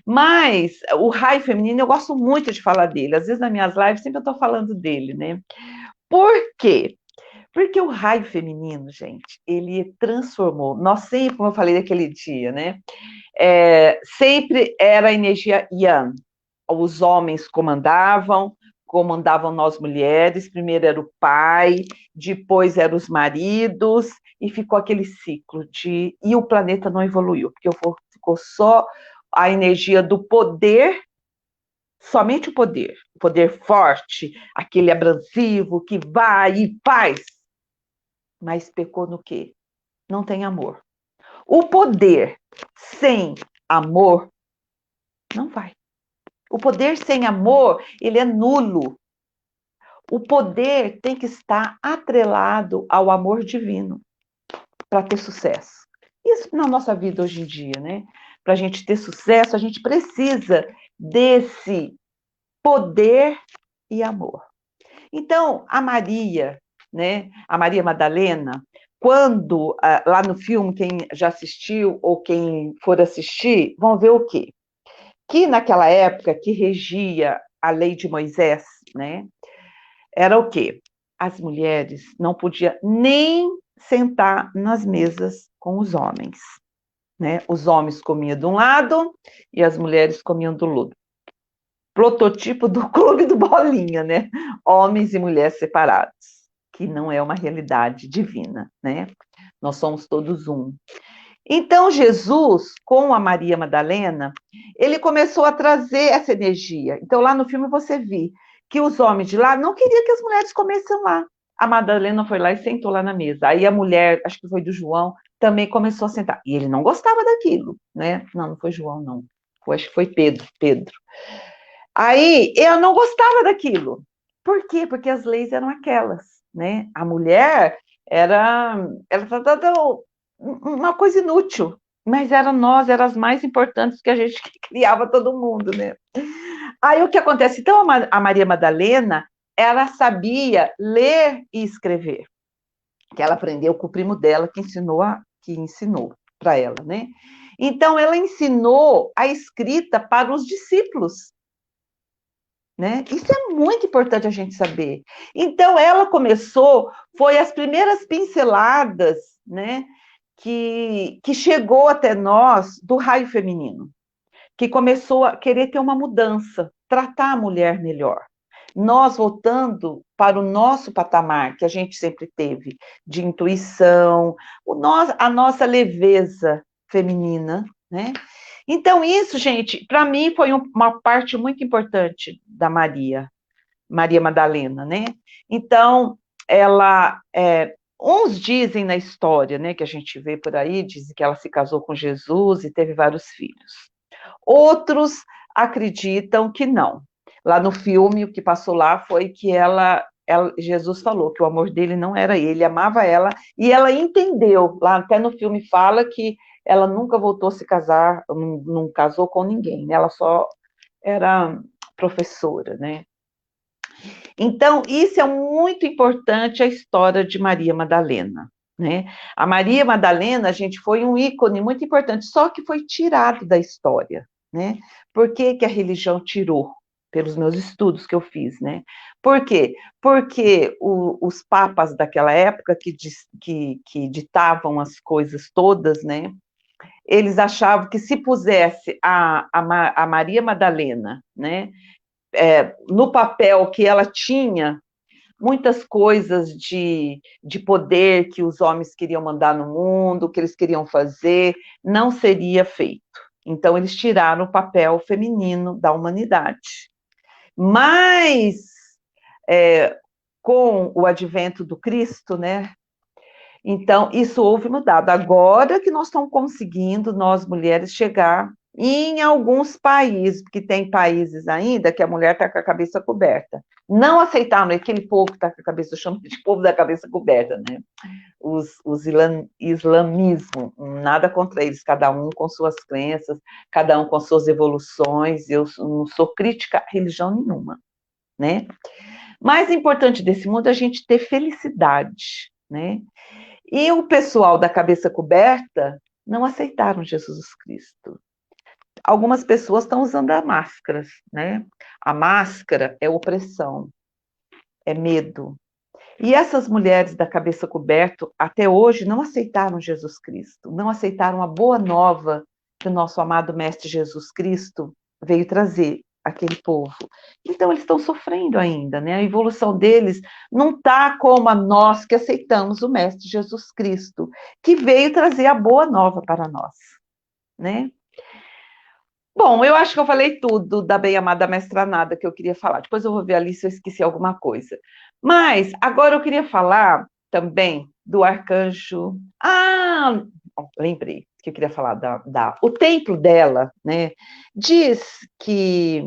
Mas o raio feminino, eu gosto muito de falar dele. Às vezes nas minhas lives sempre eu estou falando dele, né? Por quê? Porque o raio feminino, gente, ele transformou. Nós sempre, como eu falei daquele dia, né? Sempre era a energia Yang. Os homens comandavam nós mulheres, primeiro era o pai, depois eram os maridos, e ficou aquele ciclo e o planeta não evoluiu, porque ficou só a energia do poder, somente o poder forte, aquele abrasivo que vai e faz, mas pecou no quê? Não tem amor. O poder sem amor não vai. O poder sem amor, ele é nulo. O poder tem que estar atrelado ao amor divino para ter sucesso. Isso na nossa vida hoje em dia, né? Para a gente ter sucesso, a gente precisa desse poder e amor. Então, a Maria, né? A Maria Madalena, quando lá no filme, quem já assistiu ou quem for assistir, vão ver o quê? Que naquela época que regia a lei de Moisés, né? Era o quê? As mulheres não podiam nem sentar nas mesas com os homens. né? Os homens comiam de um lado e as mulheres comiam do outro. Prototipo do clube do Bolinha, né? Homens e mulheres separados, que não é uma realidade divina, né? Nós somos todos um. Então, Jesus, com a Maria Madalena, ele começou a trazer essa energia. Então, lá no filme você vê que os homens de lá não queriam que as mulheres comessem lá. A Madalena foi lá e sentou lá na mesa. Aí a mulher, acho que foi do João, também começou a sentar. E ele não gostava daquilo, né? Não, não foi João, não. Acho que foi Pedro. Aí, eu não gostava daquilo. Por quê? Porque as leis eram aquelas, né? A mulher era tratada uma coisa inútil, mas eram as mais importantes que a gente que criava todo mundo, né? Aí o que acontece? Então, a Maria Madalena, ela sabia ler e escrever, que ela aprendeu com o primo dela, que ensinou para ela, né? Então, ela ensinou a escrita para os discípulos, né? Isso é muito importante a gente saber. Então, ela foi as primeiras pinceladas, né, que chegou até nós do raio feminino, que começou a querer ter uma mudança, tratar a mulher melhor. Nós voltando para o nosso patamar, que a gente sempre teve, de intuição, a nossa leveza feminina, né? Então, isso, gente, para mim foi uma parte muito importante da Maria Madalena, né? Então, uns dizem na história, né, que a gente vê por aí, dizem que ela se casou com Jesus e teve vários filhos. Outros acreditam que não. Lá no filme, o que passou lá foi que Jesus falou que o amor dele não era ele amava ela, e ela entendeu, lá até no filme fala que ela nunca voltou a se casar, não casou com ninguém, né? Ela só era professora, né? Então, isso é muito importante, a história de Maria Madalena, né? A Maria Madalena, gente, foi um ícone muito importante, só que foi tirado da história, né? Por que a religião tirou? Pelos meus estudos que eu fiz, né? Por quê? Porque os papas daquela época que ditavam as coisas todas, né? Eles achavam que se pusesse a Maria Madalena, né? No papel que ela tinha, muitas coisas de poder que os homens queriam mandar no mundo, que eles queriam fazer, não seria feito. Então, eles tiraram o papel feminino da humanidade. Mas, com o advento do Cristo, né? Então, isso houve mudado. Agora que nós estamos conseguindo, nós mulheres, chegar em alguns países, porque tem países ainda que a mulher está com a cabeça coberta. Não aceitaram aquele povo que está com a cabeça, eu chamo de povo da cabeça coberta, né? Os islamismo, nada contra eles, cada um com suas crenças, cada um com suas evoluções, eu não sou crítica a religião nenhuma, né? Mais importante desse mundo é a gente ter felicidade, né? E o pessoal da cabeça coberta não aceitaram Jesus Cristo. Algumas pessoas estão usando as máscaras, né? A máscara é opressão, é medo. E essas mulheres da cabeça coberta, até hoje, não aceitaram Jesus Cristo, não aceitaram a boa nova que o nosso amado Mestre Jesus Cristo veio trazer àquele povo. Então, eles estão sofrendo ainda, né? A evolução deles não está como a nós que aceitamos o Mestre Jesus Cristo, que veio trazer a boa nova para nós, né? Bom, eu acho que eu falei tudo da bem-amada mestra Nada que eu queria falar. Depois eu vou ver ali se eu esqueci alguma coisa. Mas agora eu queria falar também do arcanjo. Lembrei que eu queria falar o templo dela, né? Diz que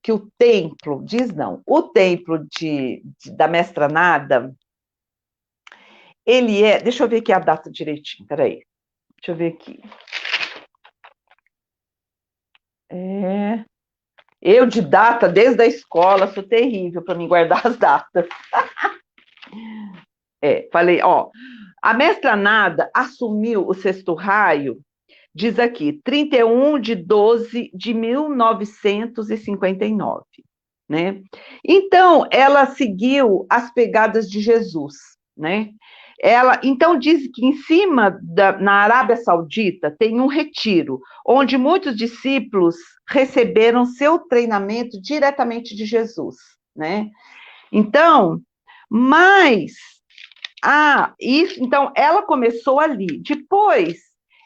o templo, diz não, o templo da mestra Nada, ele é. Deixa eu ver aqui a data direitinho, peraí. Deixa eu ver aqui. Eu de data, desde a escola, sou terrível para me guardar as datas. Falei, ó, a mestra Nada assumiu o sexto raio, diz aqui, 31/12/1959, né? Então, ela seguiu as pegadas de Jesus, né? Ela, então, diz que em cima, na Arábia Saudita, tem um retiro, onde muitos discípulos receberam seu treinamento diretamente de Jesus, né? Então, mas, então, ela começou ali. Depois,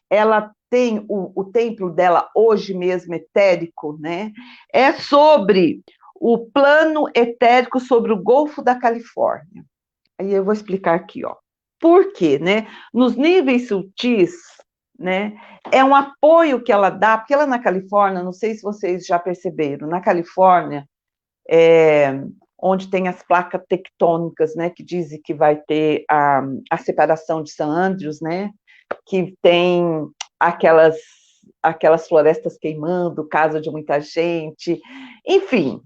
ela tem o templo dela, hoje mesmo, etérico, né? É sobre o plano etérico sobre o Golfo da Califórnia. Aí eu vou explicar aqui, ó. Por quê, né? Nos níveis sutis, né? É um apoio que ela dá, porque ela na Califórnia, não sei se vocês já perceberam, na Califórnia, onde tem as placas tectônicas, né? Que dizem que vai ter a separação de San Andreas, né? Que tem aquelas florestas queimando, casa de muita gente, enfim,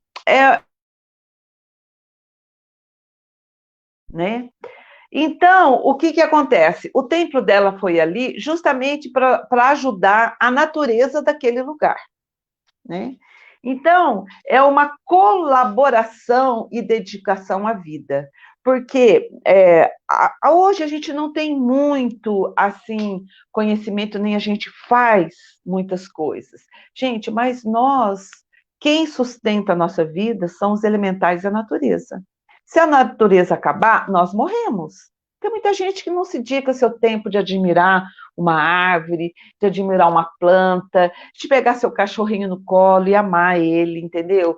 né? Então, o que acontece? O templo dela foi ali justamente para ajudar a natureza daquele lugar, né? Então, é uma colaboração e dedicação à vida, porque hoje a gente não tem muito, assim, conhecimento, nem a gente faz muitas coisas. Gente, mas quem sustenta a nossa vida são os elementais e a natureza. Se a natureza acabar, nós morremos. Tem muita gente que não se dedica seu tempo de admirar uma árvore, de admirar uma planta, de pegar seu cachorrinho no colo e amar ele, entendeu?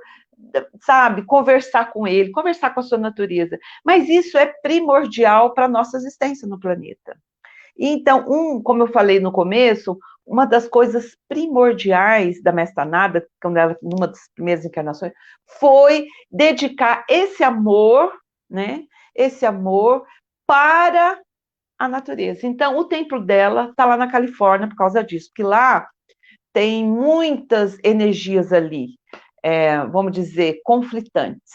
Sabe, conversar com ele, conversar com a sua natureza. Mas isso é primordial para a nossa existência no planeta. Então, como eu falei no começo, uma das coisas primordiais da Mestra Nada, quando ela, numa das primeiras encarnações, foi dedicar esse amor, né? Esse amor para a natureza. Então, o templo dela está lá na Califórnia por causa disso, porque lá tem muitas energias ali, vamos dizer, conflitantes.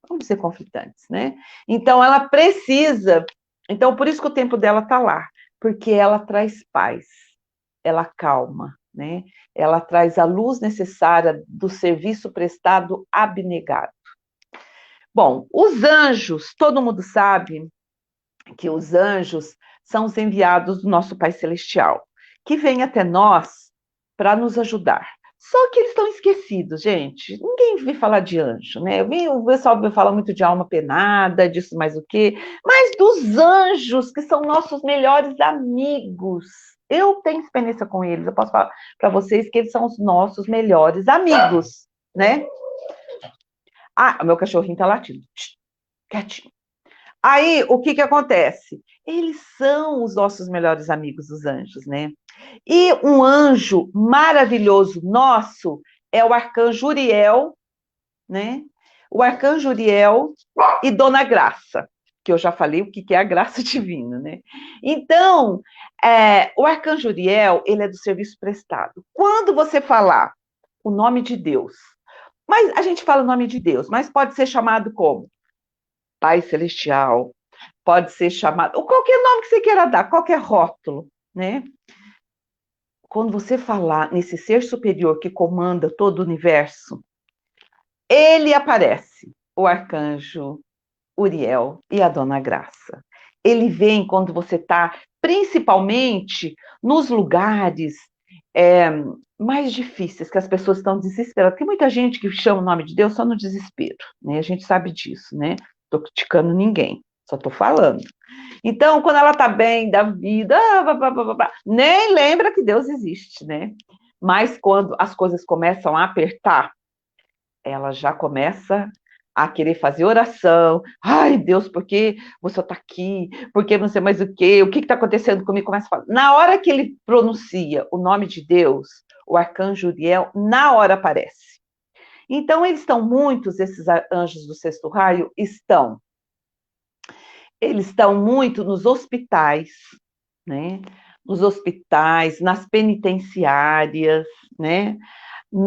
Vamos dizer conflitantes, né? Então, ela precisa. Então, por isso que o templo dela está lá, porque ela traz paz, ela calma, né? Ela traz a luz necessária do serviço prestado abnegado. Bom, os anjos, todo mundo sabe que os anjos são os enviados do nosso Pai Celestial, que vem até nós para nos ajudar. Só que eles estão esquecidos, gente. Ninguém vê falar de anjo, né? O pessoal fala muito de alma penada, disso mais o quê, mas dos anjos, que são nossos melhores amigos. Eu tenho experiência com eles, eu posso falar para vocês que eles são os nossos melhores amigos, né? O meu cachorrinho tá latindo. Quietinho. Aí, o que acontece? Eles são os nossos melhores amigos, os anjos, né? E um anjo maravilhoso nosso é o arcanjo Uriel, né? O arcanjo Uriel e Dona Graça, que eu já falei o que é a graça divina, né? Então, o arcanjo Uriel, ele é do serviço prestado. Quando você falar o nome de Deus, mas a gente fala o nome de Deus, mas pode ser chamado como Pai Celestial, pode ser chamado, ou qualquer nome que você queira dar, qualquer rótulo, né? Quando você falar nesse ser superior que comanda todo o universo, ele aparece, o arcanjo Uriel e a Dona Graça. Ele vem quando você está, principalmente nos lugares mais difíceis, que as pessoas estão desesperadas. Tem muita gente que chama o nome de Deus só no desespero, né? A gente sabe disso, né? Estou criticando ninguém, só estou falando. Então, quando ela está bem da vida, nem lembra que Deus existe, né? Mas quando as coisas começam a apertar, ela já começa a querer fazer oração. Ai, Deus, por que você está aqui? Por que não sei mais o quê? O que está acontecendo comigo? Começa a falar. Na hora que ele pronuncia o nome de Deus, o arcanjo Uriel, na hora aparece. Então, eles estão muitos, esses anjos do sexto raio, eles estão muito nos hospitais, né? Nos hospitais, nas penitenciárias, né?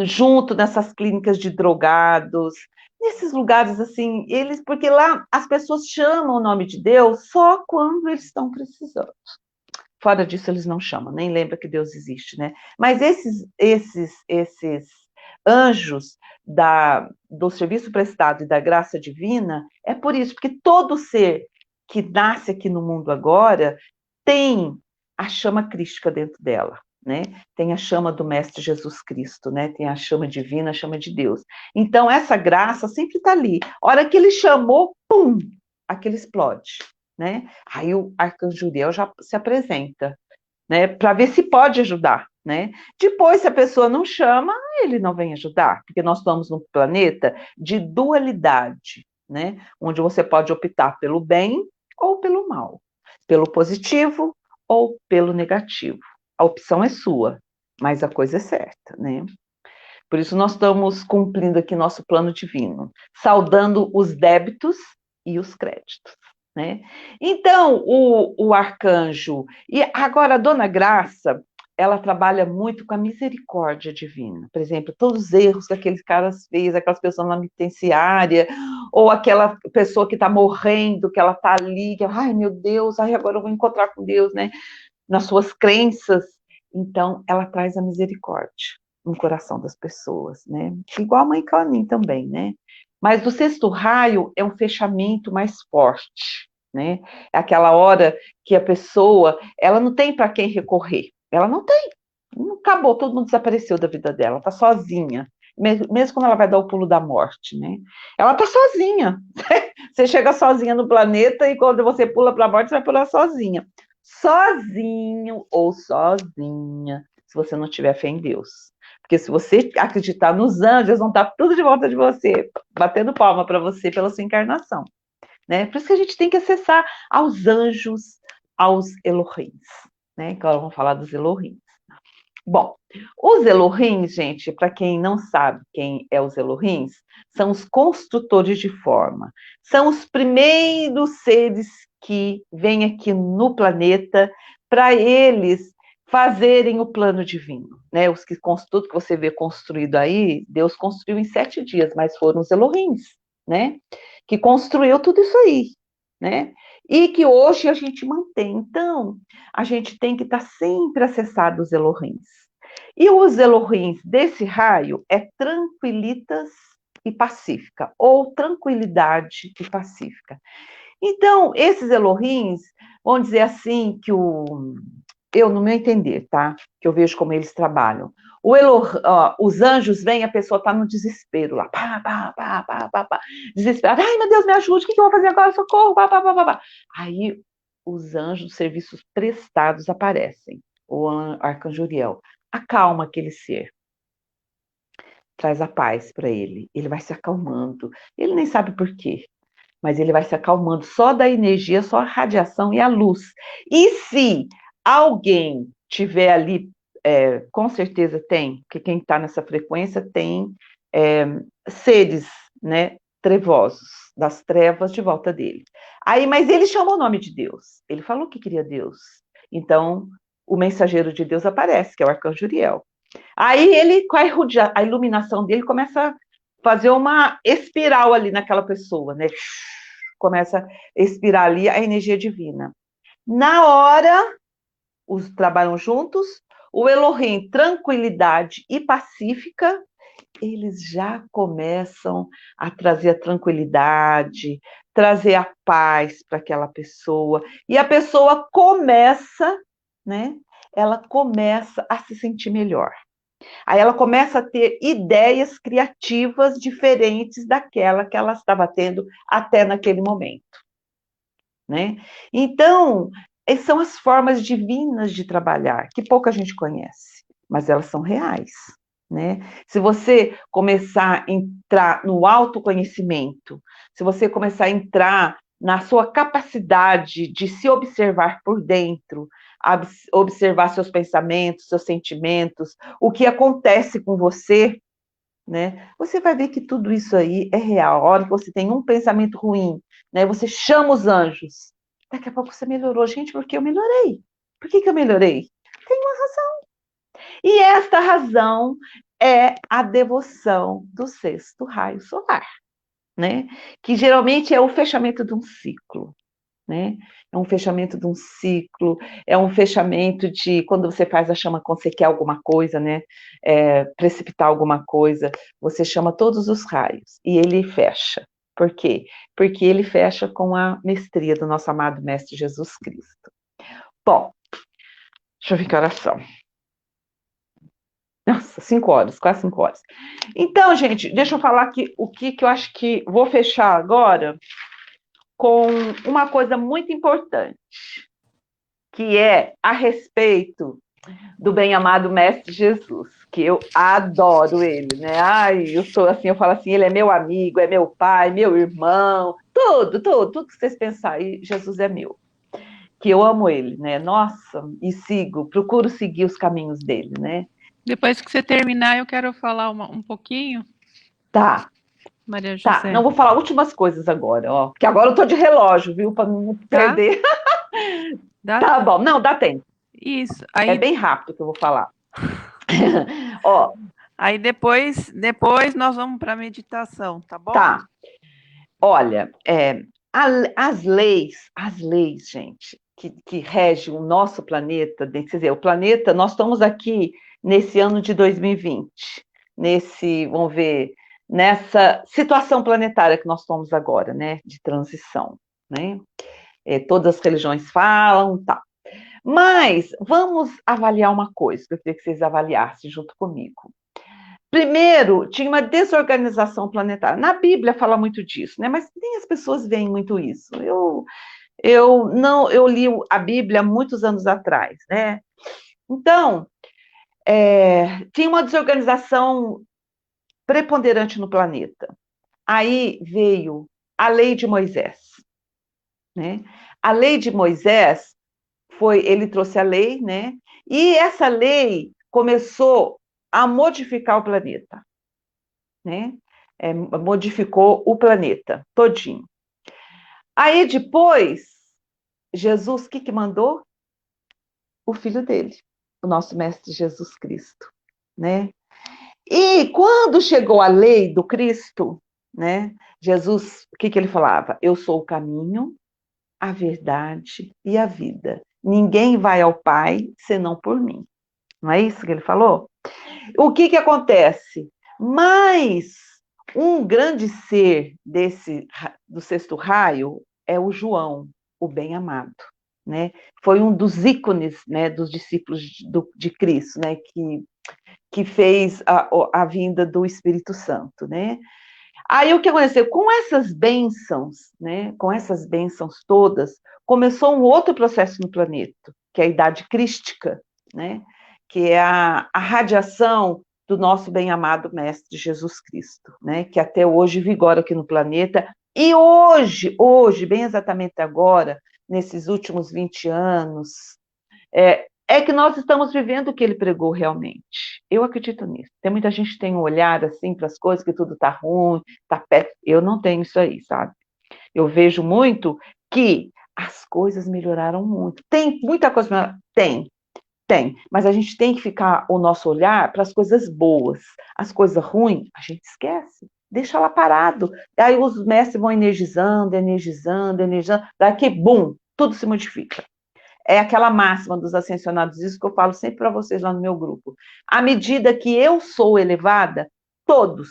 Junto nessas clínicas de drogados, nesses lugares assim, porque lá as pessoas chamam o nome de Deus só quando eles estão precisando. Fora disso, eles não chamam, nem lembra que Deus existe, né? Mas esses anjos do serviço prestado e da graça divina, é por isso, porque todo ser que nasce aqui no mundo agora, tem a chama crística dentro dela, né? Tem a chama do Mestre Jesus Cristo, né? Tem a chama divina, a chama de Deus. Então, essa graça sempre está ali. A hora que ele chamou, pum, aquele explode, né? Aí o arcanjo Uriel já se apresenta, né? Para ver se pode ajudar, né? Depois, se a pessoa não chama, ele não vem ajudar, porque nós estamos num planeta de dualidade, né? Onde você pode optar pelo bem ou pelo mal, pelo positivo ou pelo negativo. A opção é sua, mas a coisa é certa, né? Por isso nós estamos cumprindo aqui nosso plano divino, saudando os débitos e os créditos, né? Então, o arcanjo, e agora a Dona Graça, ela trabalha muito com a misericórdia divina. Por exemplo, todos os erros que aqueles caras fez, aquelas pessoas na penitenciária, ou aquela pessoa que está morrendo, que ela está ali, que, ai meu Deus, ai, agora eu vou encontrar com Deus, né? Nas suas crenças. Então, ela traz a misericórdia no coração das pessoas, né? Igual a mãe Canin também, né? Mas o sexto raio é um fechamento mais forte, né? É aquela hora que a pessoa, ela não tem para quem recorrer. Ela não tem. Acabou, todo mundo desapareceu da vida dela, tá sozinha. Mesmo quando ela vai dar o pulo da morte, né? Ela tá sozinha. Você chega sozinha no planeta e quando você pula para a morte, você vai pular sozinha. Sozinho ou sozinha, se você não tiver fé em Deus. Porque se você acreditar nos anjos, eles vão estar tudo de volta de você, batendo palma para você pela sua encarnação, né? Por isso que a gente tem que acessar aos anjos, aos Elohims, né? Agora vamos falar dos Elohims. Bom, os Elohims, gente, para quem não sabe quem é os Elohims, são os construtores de forma, são os primeiros seres que vêm aqui no planeta para eles fazerem o plano divino, né? Os que tudo que você vê construído aí, Deus construiu em 7 dias, mas foram os Elohims, né? Que construiu tudo isso aí, né? E que hoje a gente mantém. Então, a gente tem que estar sempre acessado os Elohims. E os Elohims desse raio é tranquilitas e pacífica, ou tranquilidade e pacífica. Então, esses Elohims, vamos dizer assim, eu, no meu entender, tá? Que eu vejo como eles trabalham. Os anjos vêm, a pessoa está no desespero lá, desesperada, ai meu Deus, me ajude, o que eu vou fazer agora? Socorro, pá. Aí os anjos, serviços prestados aparecem, o arcanjo Uriel acalma aquele ser, traz a paz para ele vai se acalmando, ele nem sabe por quê, mas ele vai se acalmando só da energia, só a radiação e a luz. E se alguém tiver ali, com certeza tem, porque quem está nessa frequência tem seres, né, trevosos, das trevas de volta dele. Aí, mas ele chamou o nome de Deus, ele falou que queria Deus. Então, o mensageiro de Deus aparece, que é o arcanjo Uriel. Aí ele, com a iluminação dele, começa a fazer uma espiral ali naquela pessoa, né? Começa a expirar ali a energia divina. Na hora, os trabalham juntos, o Elohim, tranquilidade e pacífica, eles já começam a trazer a tranquilidade, trazer a paz para aquela pessoa, e a pessoa começa, né? Ela começa a se sentir melhor. Aí ela começa a ter ideias criativas diferentes daquela que ela estava tendo até naquele momento, né? Então, são as formas divinas de trabalhar, que pouca gente conhece, mas elas são reais, né? Se você começar a entrar no autoconhecimento, se você começar a entrar na sua capacidade de se observar por dentro, observar seus pensamentos, seus sentimentos, o que acontece com você, né? Você vai ver que tudo isso aí é real. A hora que você tem um pensamento ruim, né? Você chama os anjos. Daqui a pouco você melhorou. Gente, por que eu melhorei? Por que eu melhorei? Tem uma razão. E esta razão é a devoção do sexto raio solar, né? Que geralmente é o fechamento de um ciclo, né? É um fechamento de um ciclo, é um fechamento de quando você faz a chama quando você quer alguma coisa, né? Precipitar alguma coisa, você chama todos os raios e ele fecha, Por quê? Porque ele fecha com a mestria do nosso amado Mestre Jesus Cristo. Bom, deixa eu ver que horas são. Nossa, 5 horas, quase 5 horas. Então, gente, deixa eu falar aqui o que eu acho que vou fechar agora com uma coisa muito importante, que é a respeito do bem-amado Mestre Jesus, que eu adoro ele, né? Ai, eu sou assim, eu falo assim, ele é meu amigo, é meu pai, meu irmão, tudo que vocês pensarem, Jesus é meu. Que eu amo ele, né? Nossa, e procuro seguir os caminhos dele, né? Depois que você terminar, eu quero falar um pouquinho, Tá, Maria tá. José. Não vou falar últimas coisas agora, ó. Porque agora eu tô de relógio, viu? Para não Tá? perder. Dá? Tá bom, não, dá tempo. Isso. É bem rápido que eu vou falar. Ó, Aí depois nós vamos para a meditação, tá bom? tá. Olha, as leis, gente, que regem o nosso planeta, quer dizer, o planeta, nós estamos aqui nesse ano de 2020, vamos ver, nessa situação planetária que nós estamos agora, né, de transição, né? Todas as religiões falam, tá. Mas vamos avaliar uma coisa que eu queria que vocês avaliassem junto comigo. Primeiro, tinha uma desorganização planetária. Na Bíblia fala muito disso, né? Mas nem as pessoas veem muito isso. Eu li a Bíblia há muitos anos atrás, né? Então, tinha uma desorganização preponderante no planeta. Aí veio a lei de Moisés, né? A lei de Moisés ele trouxe a lei, né? E essa lei começou a modificar o planeta, né? Modificou o planeta todinho. Aí depois, Jesus, o que mandou? O filho dele, o nosso mestre Jesus Cristo, né? E quando chegou a lei do Cristo, né? Jesus, o que ele falava? Eu sou o caminho, a verdade e a vida. Ninguém vai ao Pai senão por mim. Não é isso que ele falou? O que acontece? Mas um grande ser do sexto raio é o João, o bem-amado, né? Foi um dos ícones, né, dos discípulos de Cristo, né, que fez a vinda do Espírito Santo, né? Aí o que aconteceu? Com essas bênçãos, né, com essas bênçãos todas, começou um outro processo no planeta, que é a idade crística, né? Que é a radiação do nosso bem-amado Mestre Jesus Cristo, né? Que até hoje vigora aqui no planeta. E hoje, bem exatamente agora, nesses últimos 20 anos, é que nós estamos vivendo o que ele pregou realmente. Eu acredito nisso. Tem muita gente que tem um olhar assim para as coisas, que tudo está ruim, está perto. Eu não tenho isso aí, sabe? Eu vejo muito que as coisas melhoraram muito. Tem muita coisa melhorada? Tem. Mas a gente tem que ficar o nosso olhar para as coisas boas. As coisas ruins, a gente esquece. Deixa lá parado. Aí os mestres vão energizando. Daqui, bum, tudo se modifica. É aquela máxima dos ascensionados, isso que eu falo sempre para vocês lá no meu grupo. À medida que eu sou elevada, todos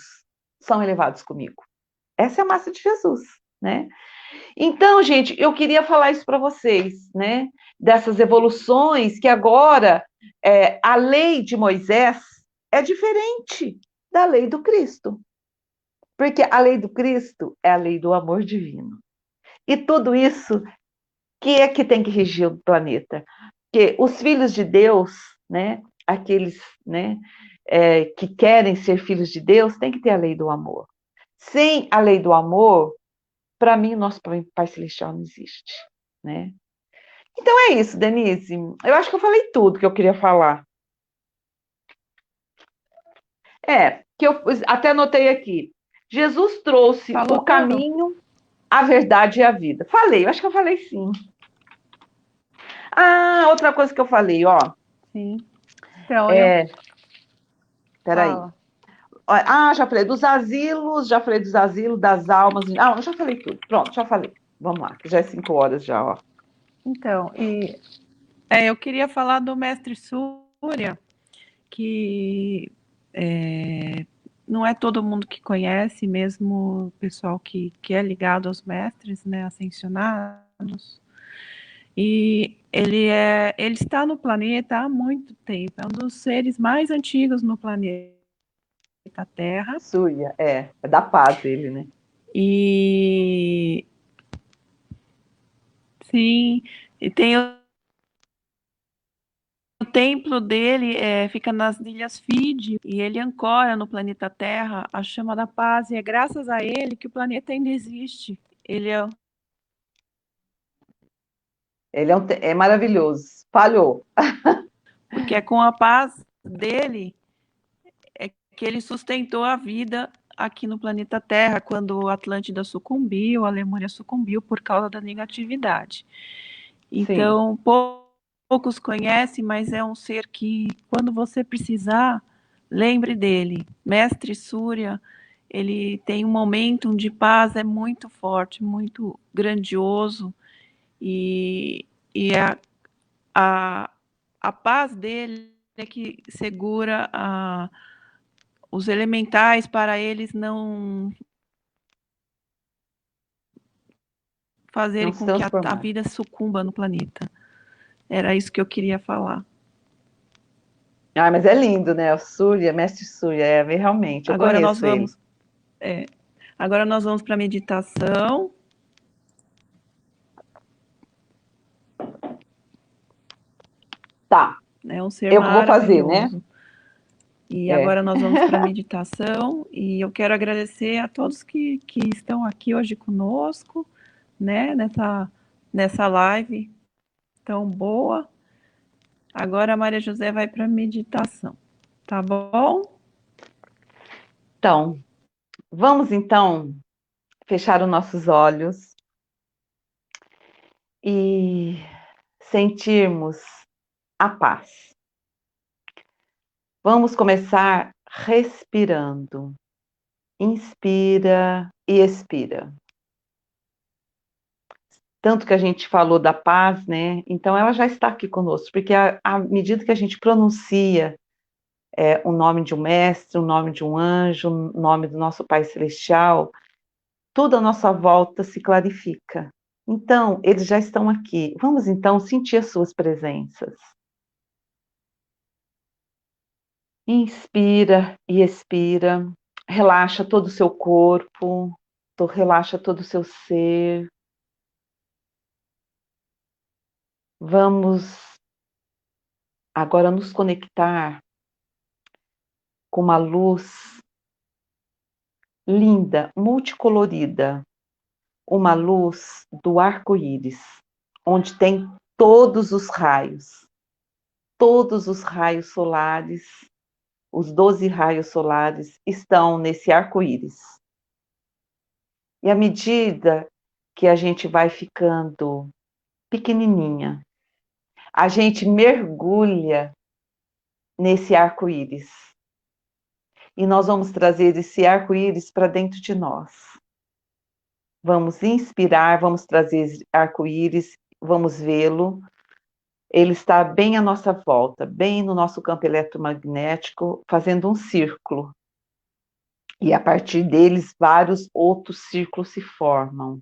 são elevados comigo. Essa é a máxima de Jesus, né? Então, gente, eu queria falar isso para vocês, né? Dessas evoluções que agora a lei de Moisés é diferente da lei do Cristo. Porque a lei do Cristo é a lei do amor divino. E tudo isso que é que tem que regir o planeta? Porque os filhos de Deus, né, aqueles, né, que querem ser filhos de Deus, tem que ter a lei do amor. Sem a lei do amor, para mim, nosso Pai Celestial não existe, né? Então é isso, Denise. Eu acho que eu falei tudo que eu queria falar. Que eu até anotei aqui. Jesus trouxe Falou o caminho, a verdade e a vida. Falei, eu acho que eu falei sim. Ah, outra coisa que eu falei, ó. Sim. Então, Peraí. Já falei dos asilos, das almas. Eu já falei tudo. Pronto, já falei. Vamos lá, que já é 5 horas já, ó. Então, eu queria falar do mestre Súria, que não é todo mundo que conhece, mesmo o pessoal que é ligado aos mestres, né, ascensionados. E ele está no planeta há muito tempo, é um dos seres mais antigos no planeta Terra. Surya, é da paz ele, né? E sim, e tem o templo dele fica nas Ilhas Fiji e ele ancora no planeta Terra a chama da paz, e é graças a ele que o planeta ainda existe. Ele é Ele é maravilhoso. Falhou. porque é com a paz dele é que ele sustentou a vida aqui no planeta Terra quando a Atlântida sucumbiu, a Lemúria sucumbiu por causa da negatividade. Sim. Então, poucos conhecem, mas é um ser que, quando você precisar, lembre dele. Mestre Surya, ele tem um momento de paz, é muito forte, muito grandioso, e a, a paz dele é que segura os elementais para eles não Não fazerem se com que a transformar. vida sucumba no planeta. Era isso que eu queria falar. Ah, mas é lindo, né? O Surya, Mestre Surya, realmente, eu Agora nós conheço ele. vamos, é, agora nós vamos para a meditação, Tá, né? Um ser eu que vou fazer, né? maravilhoso. E É. agora nós vamos para a meditação, e eu quero agradecer a todos que estão aqui hoje conosco, né? Nessa live tão boa. Agora a Maria José vai para a meditação, tá bom? Então, vamos então fechar os nossos olhos e sentirmos a paz. Vamos começar respirando. Inspira e expira. Tanto que a gente falou da paz, né? Então ela já está aqui conosco, porque à medida que a gente pronuncia o nome de um mestre, o nome de um anjo, o nome do nosso Pai Celestial, tudo à nossa volta se clarifica. Então, eles já estão aqui. Vamos então sentir as suas presenças. Inspira e expira. Relaxa todo o seu corpo, relaxa todo o seu ser. Vamos agora nos conectar com uma luz linda, multicolorida, uma luz do arco-íris, onde tem todos os raios solares, os 12 raios solares estão nesse arco-íris. E à medida que a gente vai ficando pequenininha, a gente mergulha nesse arco-íris. E nós vamos trazer esse arco-íris para dentro de nós. Vamos inspirar, vamos trazer esse arco-íris, vamos vê-lo. Ele está bem à nossa volta, bem no nosso campo eletromagnético, fazendo um círculo. E a partir deles, vários outros círculos se formam.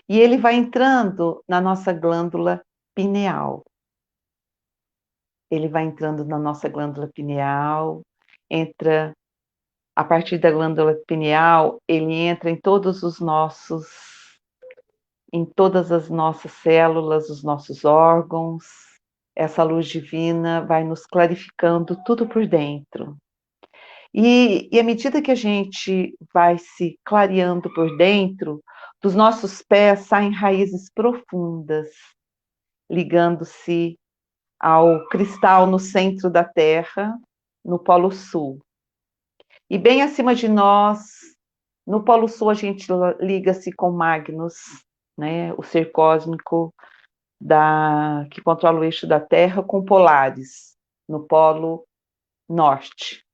E ele vai entrando na nossa glândula pineal. Ele vai entrando na nossa glândula pineal, entra a partir da glândula pineal, ele entra em todas as nossas células, os nossos órgãos. Essa luz divina vai nos clarificando tudo por dentro. E à medida que a gente vai se clareando por dentro, dos nossos pés saem raízes profundas, ligando-se ao cristal no centro da Terra, no Polo Sul. E bem acima de nós, no Polo Sul, a gente liga-se com Magnus, né, o ser cósmico que controla o eixo da Terra, com Polaris, no Polo Norte.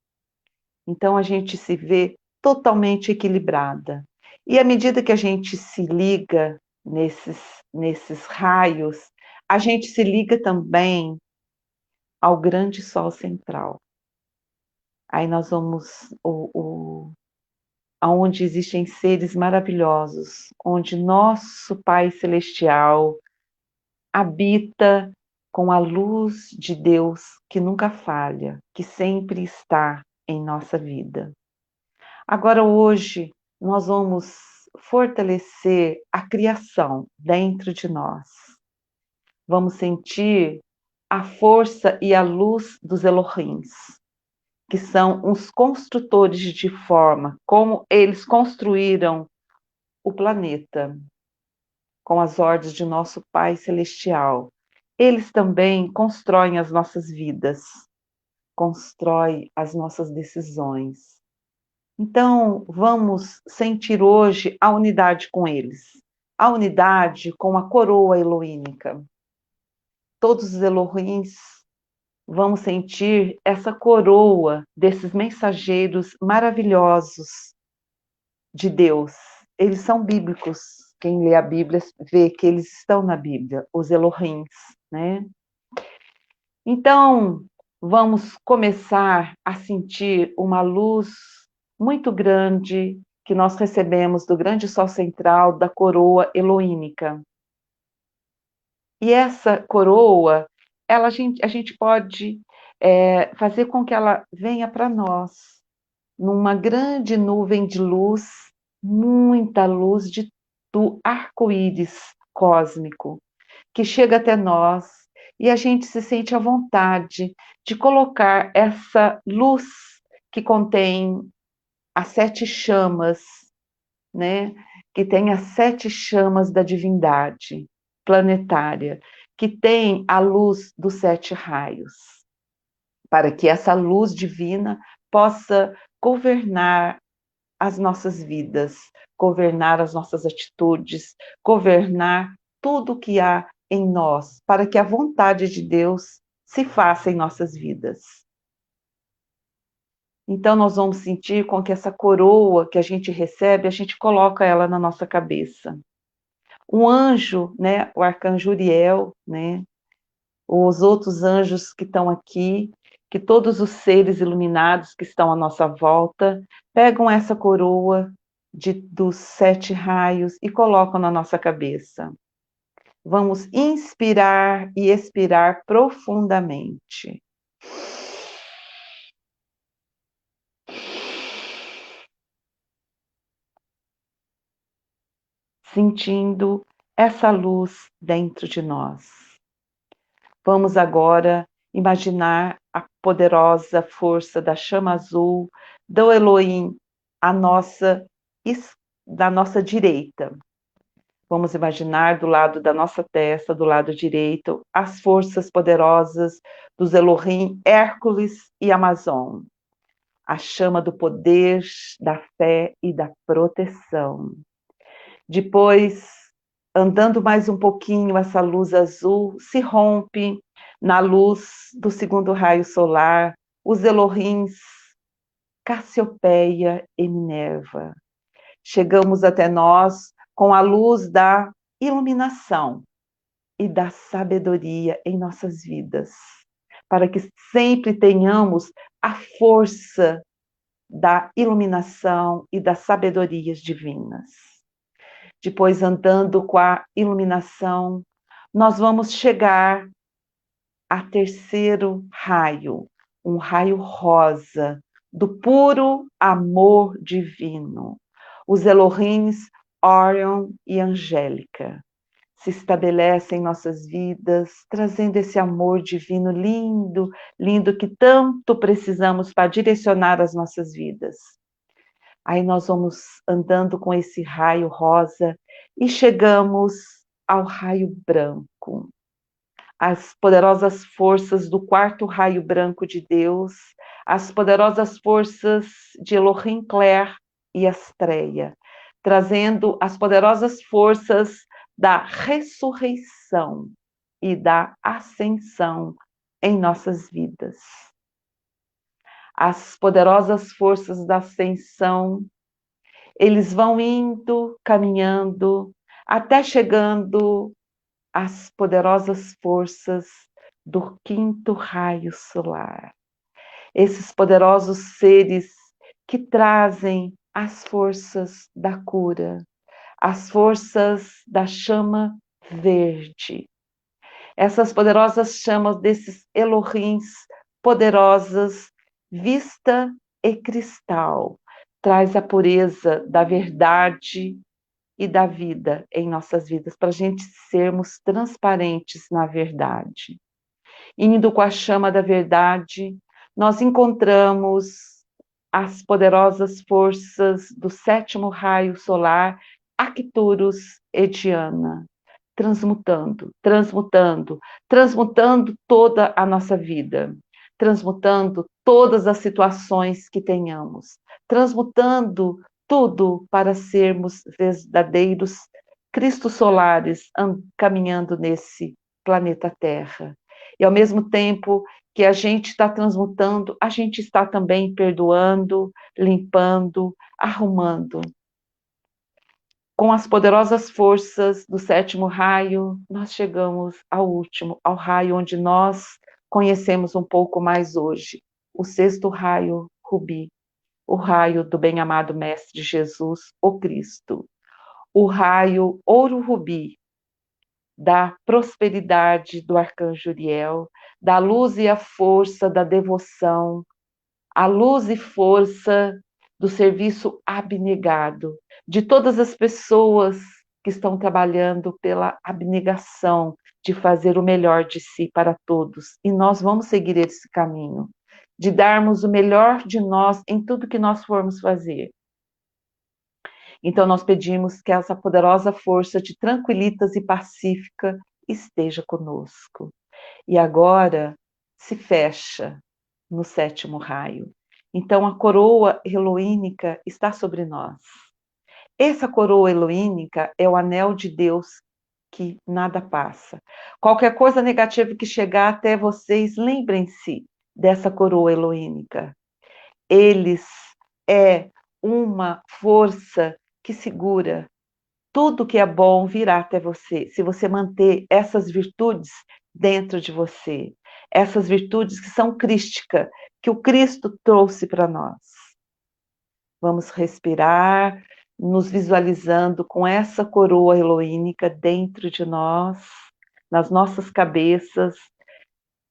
Então, a gente se vê totalmente equilibrada. E à medida que a gente se liga nesses raios, a gente se liga também ao grande sol central. Aí nós vamos aonde existem seres maravilhosos, onde nosso Pai Celestial habita com a luz de Deus que nunca falha, que sempre está em nossa vida. Agora, hoje, nós vamos fortalecer a criação dentro de nós. Vamos sentir a força e a luz dos Elohims, que são os construtores de forma, como eles construíram o planeta, com as ordens de nosso Pai Celestial. Eles também constroem as nossas vidas, constroem as nossas decisões. Então, vamos sentir hoje a unidade com eles, a unidade com a coroa elohímica. Todos os Elohims vamos sentir essa coroa desses mensageiros maravilhosos de Deus. Eles são bíblicos. Quem lê a Bíblia vê que eles estão na Bíblia, os Elohims, né? Então, vamos começar a sentir uma luz muito grande que nós recebemos do grande sol central da coroa elohímica. E essa coroa, a gente pode fazer com que ela venha para nós, numa grande nuvem de luz, muita luz do arco-íris cósmico, que chega até nós, e a gente se sente à vontade de colocar essa luz que contém as 7 chamas, né? Que tem as 7 chamas da divindade planetária, que tem a luz dos 7 raios, para que essa luz divina possa governar as nossas vidas, governar as nossas atitudes, governar tudo que há em nós, para que a vontade de Deus se faça em nossas vidas. Então, nós vamos sentir com que essa coroa que a gente recebe, a gente coloca ela na nossa cabeça. Um anjo, né, o arcanjo Uriel, né, os outros anjos que estão aqui, que todos os seres iluminados que estão à nossa volta, pegam essa coroa dos 7 raios e colocam na nossa cabeça. Vamos inspirar e expirar profundamente. Sentindo essa luz dentro de nós. Vamos agora imaginar a poderosa força da chama azul do Elohim da nossa direita. Vamos imaginar do lado da nossa testa, do lado direito, as forças poderosas dos Elohim, Hércules e Amazon. A chama do poder, da fé e da proteção. Depois, andando mais um pouquinho, essa luz azul se rompe na luz do segundo raio solar, os Elohims, Cassiopeia e Minerva. Chegamos até nós com a luz da iluminação e da sabedoria em nossas vidas, para que sempre tenhamos a força da iluminação e das sabedorias divinas. Depois, andando com a iluminação, nós vamos chegar a terceiro raio, um raio rosa, do puro amor divino. Os Elohims, Orion e Angélica se estabelecem em nossas vidas, trazendo esse amor divino lindo, lindo que tanto precisamos para direcionar as nossas vidas. Aí nós vamos andando com esse raio rosa e chegamos ao raio branco. As poderosas forças do quarto raio branco de Deus, as poderosas forças de Elohim Claire e Astreia, trazendo as poderosas forças da ressurreição e da ascensão em nossas vidas. As poderosas forças da ascensão, eles vão indo, caminhando, até chegando às poderosas forças do quinto raio solar. esses poderosos seres que trazem as forças da cura, as forças da chama verde, essas poderosas chamas desses Elohims poderosas, vista e cristal, traz a pureza da verdade e da vida em nossas vidas, para a gente sermos transparentes na verdade. Indo com a chama da verdade, nós encontramos as poderosas forças do sétimo raio solar, Arcturus e Diana, transmutando, transmutando, transmutando toda a nossa vida, transmutando todas as situações que tenhamos, transmutando tudo para sermos verdadeiros Cristos solares caminhando nesse planeta Terra. E ao mesmo tempo que a gente está transmutando, a gente está também perdoando, limpando, arrumando. Com as poderosas forças do sétimo raio, nós chegamos ao último, ao raio onde nós conhecemos um pouco mais hoje, o sexto raio rubi, o raio do bem-amado Mestre Jesus, o Cristo, o raio ouro-rubi, da prosperidade do arcanjo Uriel, da luz e a força da devoção, a luz e força do serviço abnegado, de todas as pessoas que estão trabalhando pela abnegação de fazer o melhor de si para todos. E nós vamos seguir esse caminho, de darmos o melhor de nós em tudo que nós formos fazer. Então nós pedimos que essa poderosa força de tranquilitas e pacífica esteja conosco. E agora se fecha no sétimo raio. Então a coroa eloínica está sobre nós. Essa coroa eloínica é o anel de Deus que nada passa. Qualquer coisa negativa que chegar até vocês, lembrem-se dessa coroa eloínica. Eles é uma força que segura. Tudo que é bom virá até você, se você manter essas virtudes dentro de você. Essas virtudes que são crísticas, que o Cristo trouxe para nós. Vamos respirar, nos visualizando com essa coroa eloínica dentro de nós, nas nossas cabeças,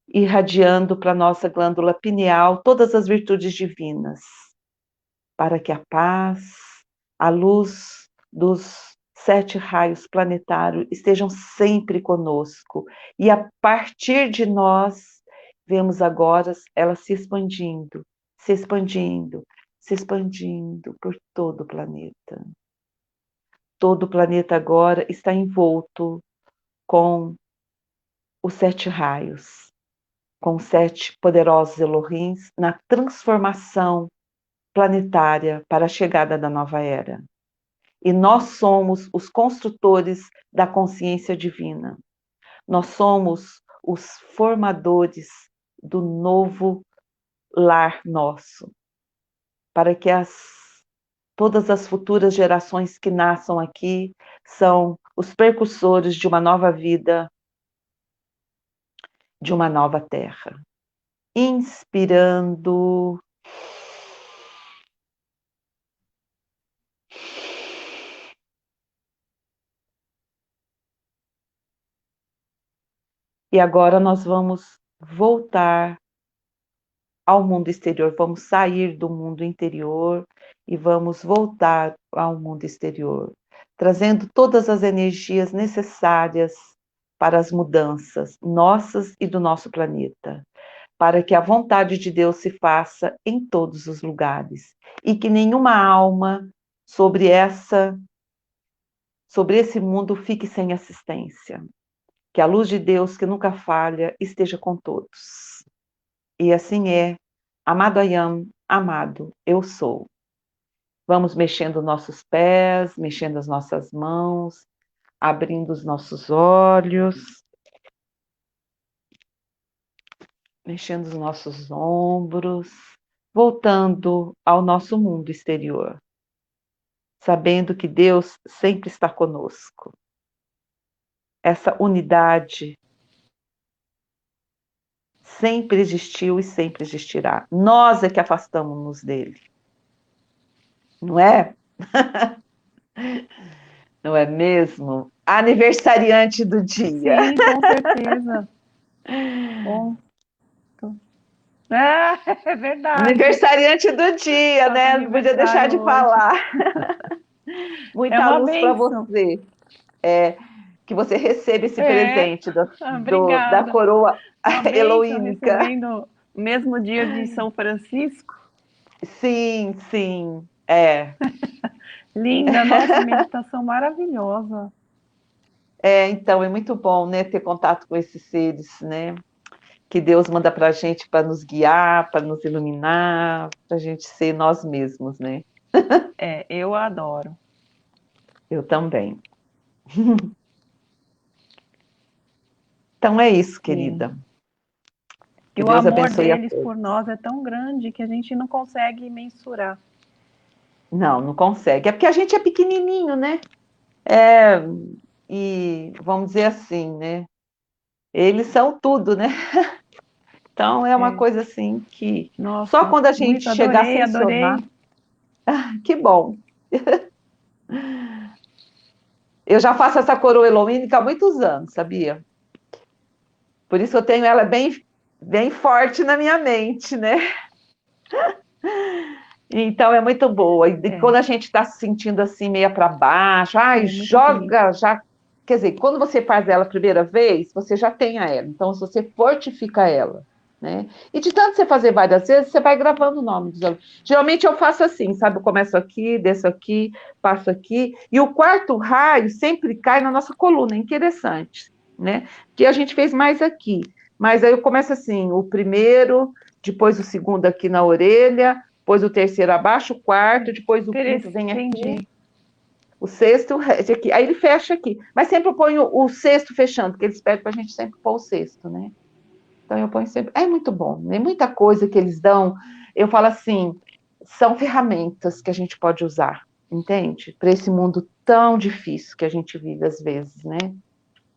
irradiando para a nossa glândula pineal todas as virtudes divinas, para que a paz, a luz dos 7 raios planetários estejam sempre conosco. E a partir de nós, vemos agora ela se expandindo, se expandindo, se expandindo por todo o planeta. Todo o planeta agora está envolto com os 7 raios, com os 7 poderosos Elohims na transformação planetária para a chegada da nova era. E nós somos os construtores da consciência divina. Nós somos os formadores do novo lar nosso, para que todas as futuras gerações que nasçam aqui são os precursores de uma nova vida, de uma nova terra. Inspirando. E agora nós vamos voltar ao mundo exterior, vamos sair do mundo interior e vamos voltar ao mundo exterior, trazendo todas as energias necessárias para as mudanças nossas e do nosso planeta, para que a vontade de Deus se faça em todos os lugares e que nenhuma alma sobre esse mundo fique sem assistência. Que a luz de Deus, que nunca falha, esteja com todos. E assim é, amado Ayam, amado, eu sou. Vamos mexendo nossos pés, mexendo as nossas mãos, abrindo os nossos olhos, mexendo os nossos ombros, voltando ao nosso mundo exterior, sabendo que Deus sempre está conosco. Essa unidade sempre existiu e sempre existirá. Nós é que afastamos-nos dele, não é? Não é mesmo? Aniversariante do dia. Sim, com certeza. Bom. Ah, é verdade. Aniversariante do dia, Está de né? Não podia deixar aniversário de hoje. falar. É Muita uma luz para bênção. você. Que você receba esse É, presente da obrigada. coroa Uma bênção heloínica. recebendo o mesmo dia de São Francisco. Sim, sim. É. Linda, nossa, meditação maravilhosa. Então, é muito bom, né, ter contato com esses seres, né? Que Deus manda para a gente para nos guiar, para nos iluminar, para a gente ser nós mesmos, né? É, eu adoro. Eu também. Então é isso, Sim. querida. E Que o Deus amor abençoe a deles todos. por nós é tão grande que a gente não consegue mensurar. Não, não consegue. É porque a gente é pequenininho, né? É, e vamos dizer assim, né? Eles são tudo, né? Então é uma É, coisa assim que só nossa, quando a gente muito chegar a adorei, ascensionar, adorei. que bom. Eu já faço essa coroa heloínica há muitos anos, sabia? Por isso eu tenho ela bem forte na minha mente, né? Então é muito boa. E É, quando a gente está se sentindo assim, meia para baixo, ai, é muito bonito. joga, já. Quer dizer, quando você faz ela a primeira vez, você já tem a ela. Então, você fortifica ela, né? E de tanto você fazer várias vezes, você vai gravando o nome dos alunos. Geralmente eu faço assim, sabe? Eu começo aqui, desço aqui, passo aqui. E o quarto raio sempre cai na nossa coluna. É interessante, né? Que a gente fez mais aqui. Mas aí eu começo assim, o primeiro, depois o segundo aqui na orelha, depois o terceiro abaixo, o quarto, depois o quinto vem aqui, Entendi. o sexto aqui. Aí ele fecha aqui. Mas sempre eu ponho o sexto fechando, porque eles pedem para a gente sempre pôr o sexto, né? Então eu ponho sempre. É muito bom, né? Muita coisa que eles dão. Eu falo assim, são ferramentas que a gente pode usar, entende? Para esse mundo tão difícil que a gente vive às vezes, né?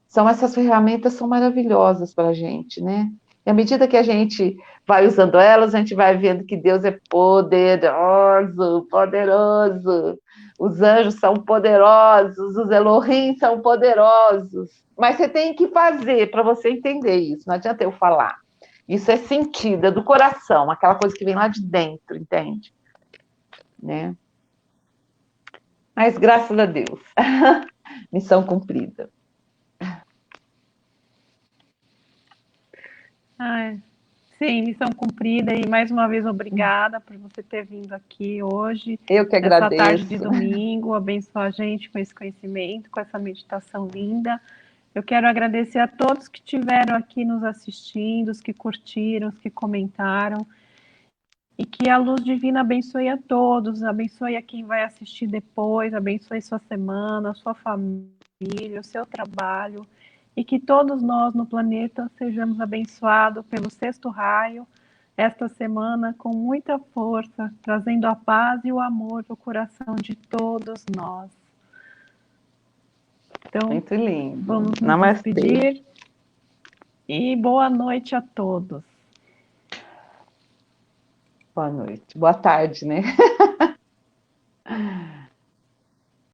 São essas ferramentas são maravilhosas para a gente, né? E à medida que a gente vai usando elas, a gente vai vendo que Deus é poderoso, poderoso. Os anjos são poderosos, os Elohim são poderosos. Mas você tem que fazer para você entender isso. Não adianta eu falar. Isso é sentido, é do coração, aquela coisa que vem lá de dentro, entende? Né? Mas graças a Deus, missão cumprida. Ah, sim, missão cumprida e mais uma vez obrigada por você ter vindo aqui hoje, Eu que nessa tarde de agradeço. domingo, abençoar a gente com esse conhecimento, com essa meditação linda. Eu quero agradecer a todos que estiveram aqui nos assistindo, os que curtiram, os que comentaram, e que a luz divina abençoe a todos, abençoe a quem vai assistir depois, abençoe sua semana, sua família, o seu trabalho, e que todos nós no planeta sejamos abençoados pelo sexto raio esta semana com muita força, trazendo a paz e o amor no coração de todos nós. Então, Muito lindo. vamos nos Namastê. despedir e boa noite a todos. Boa noite. Boa tarde, né?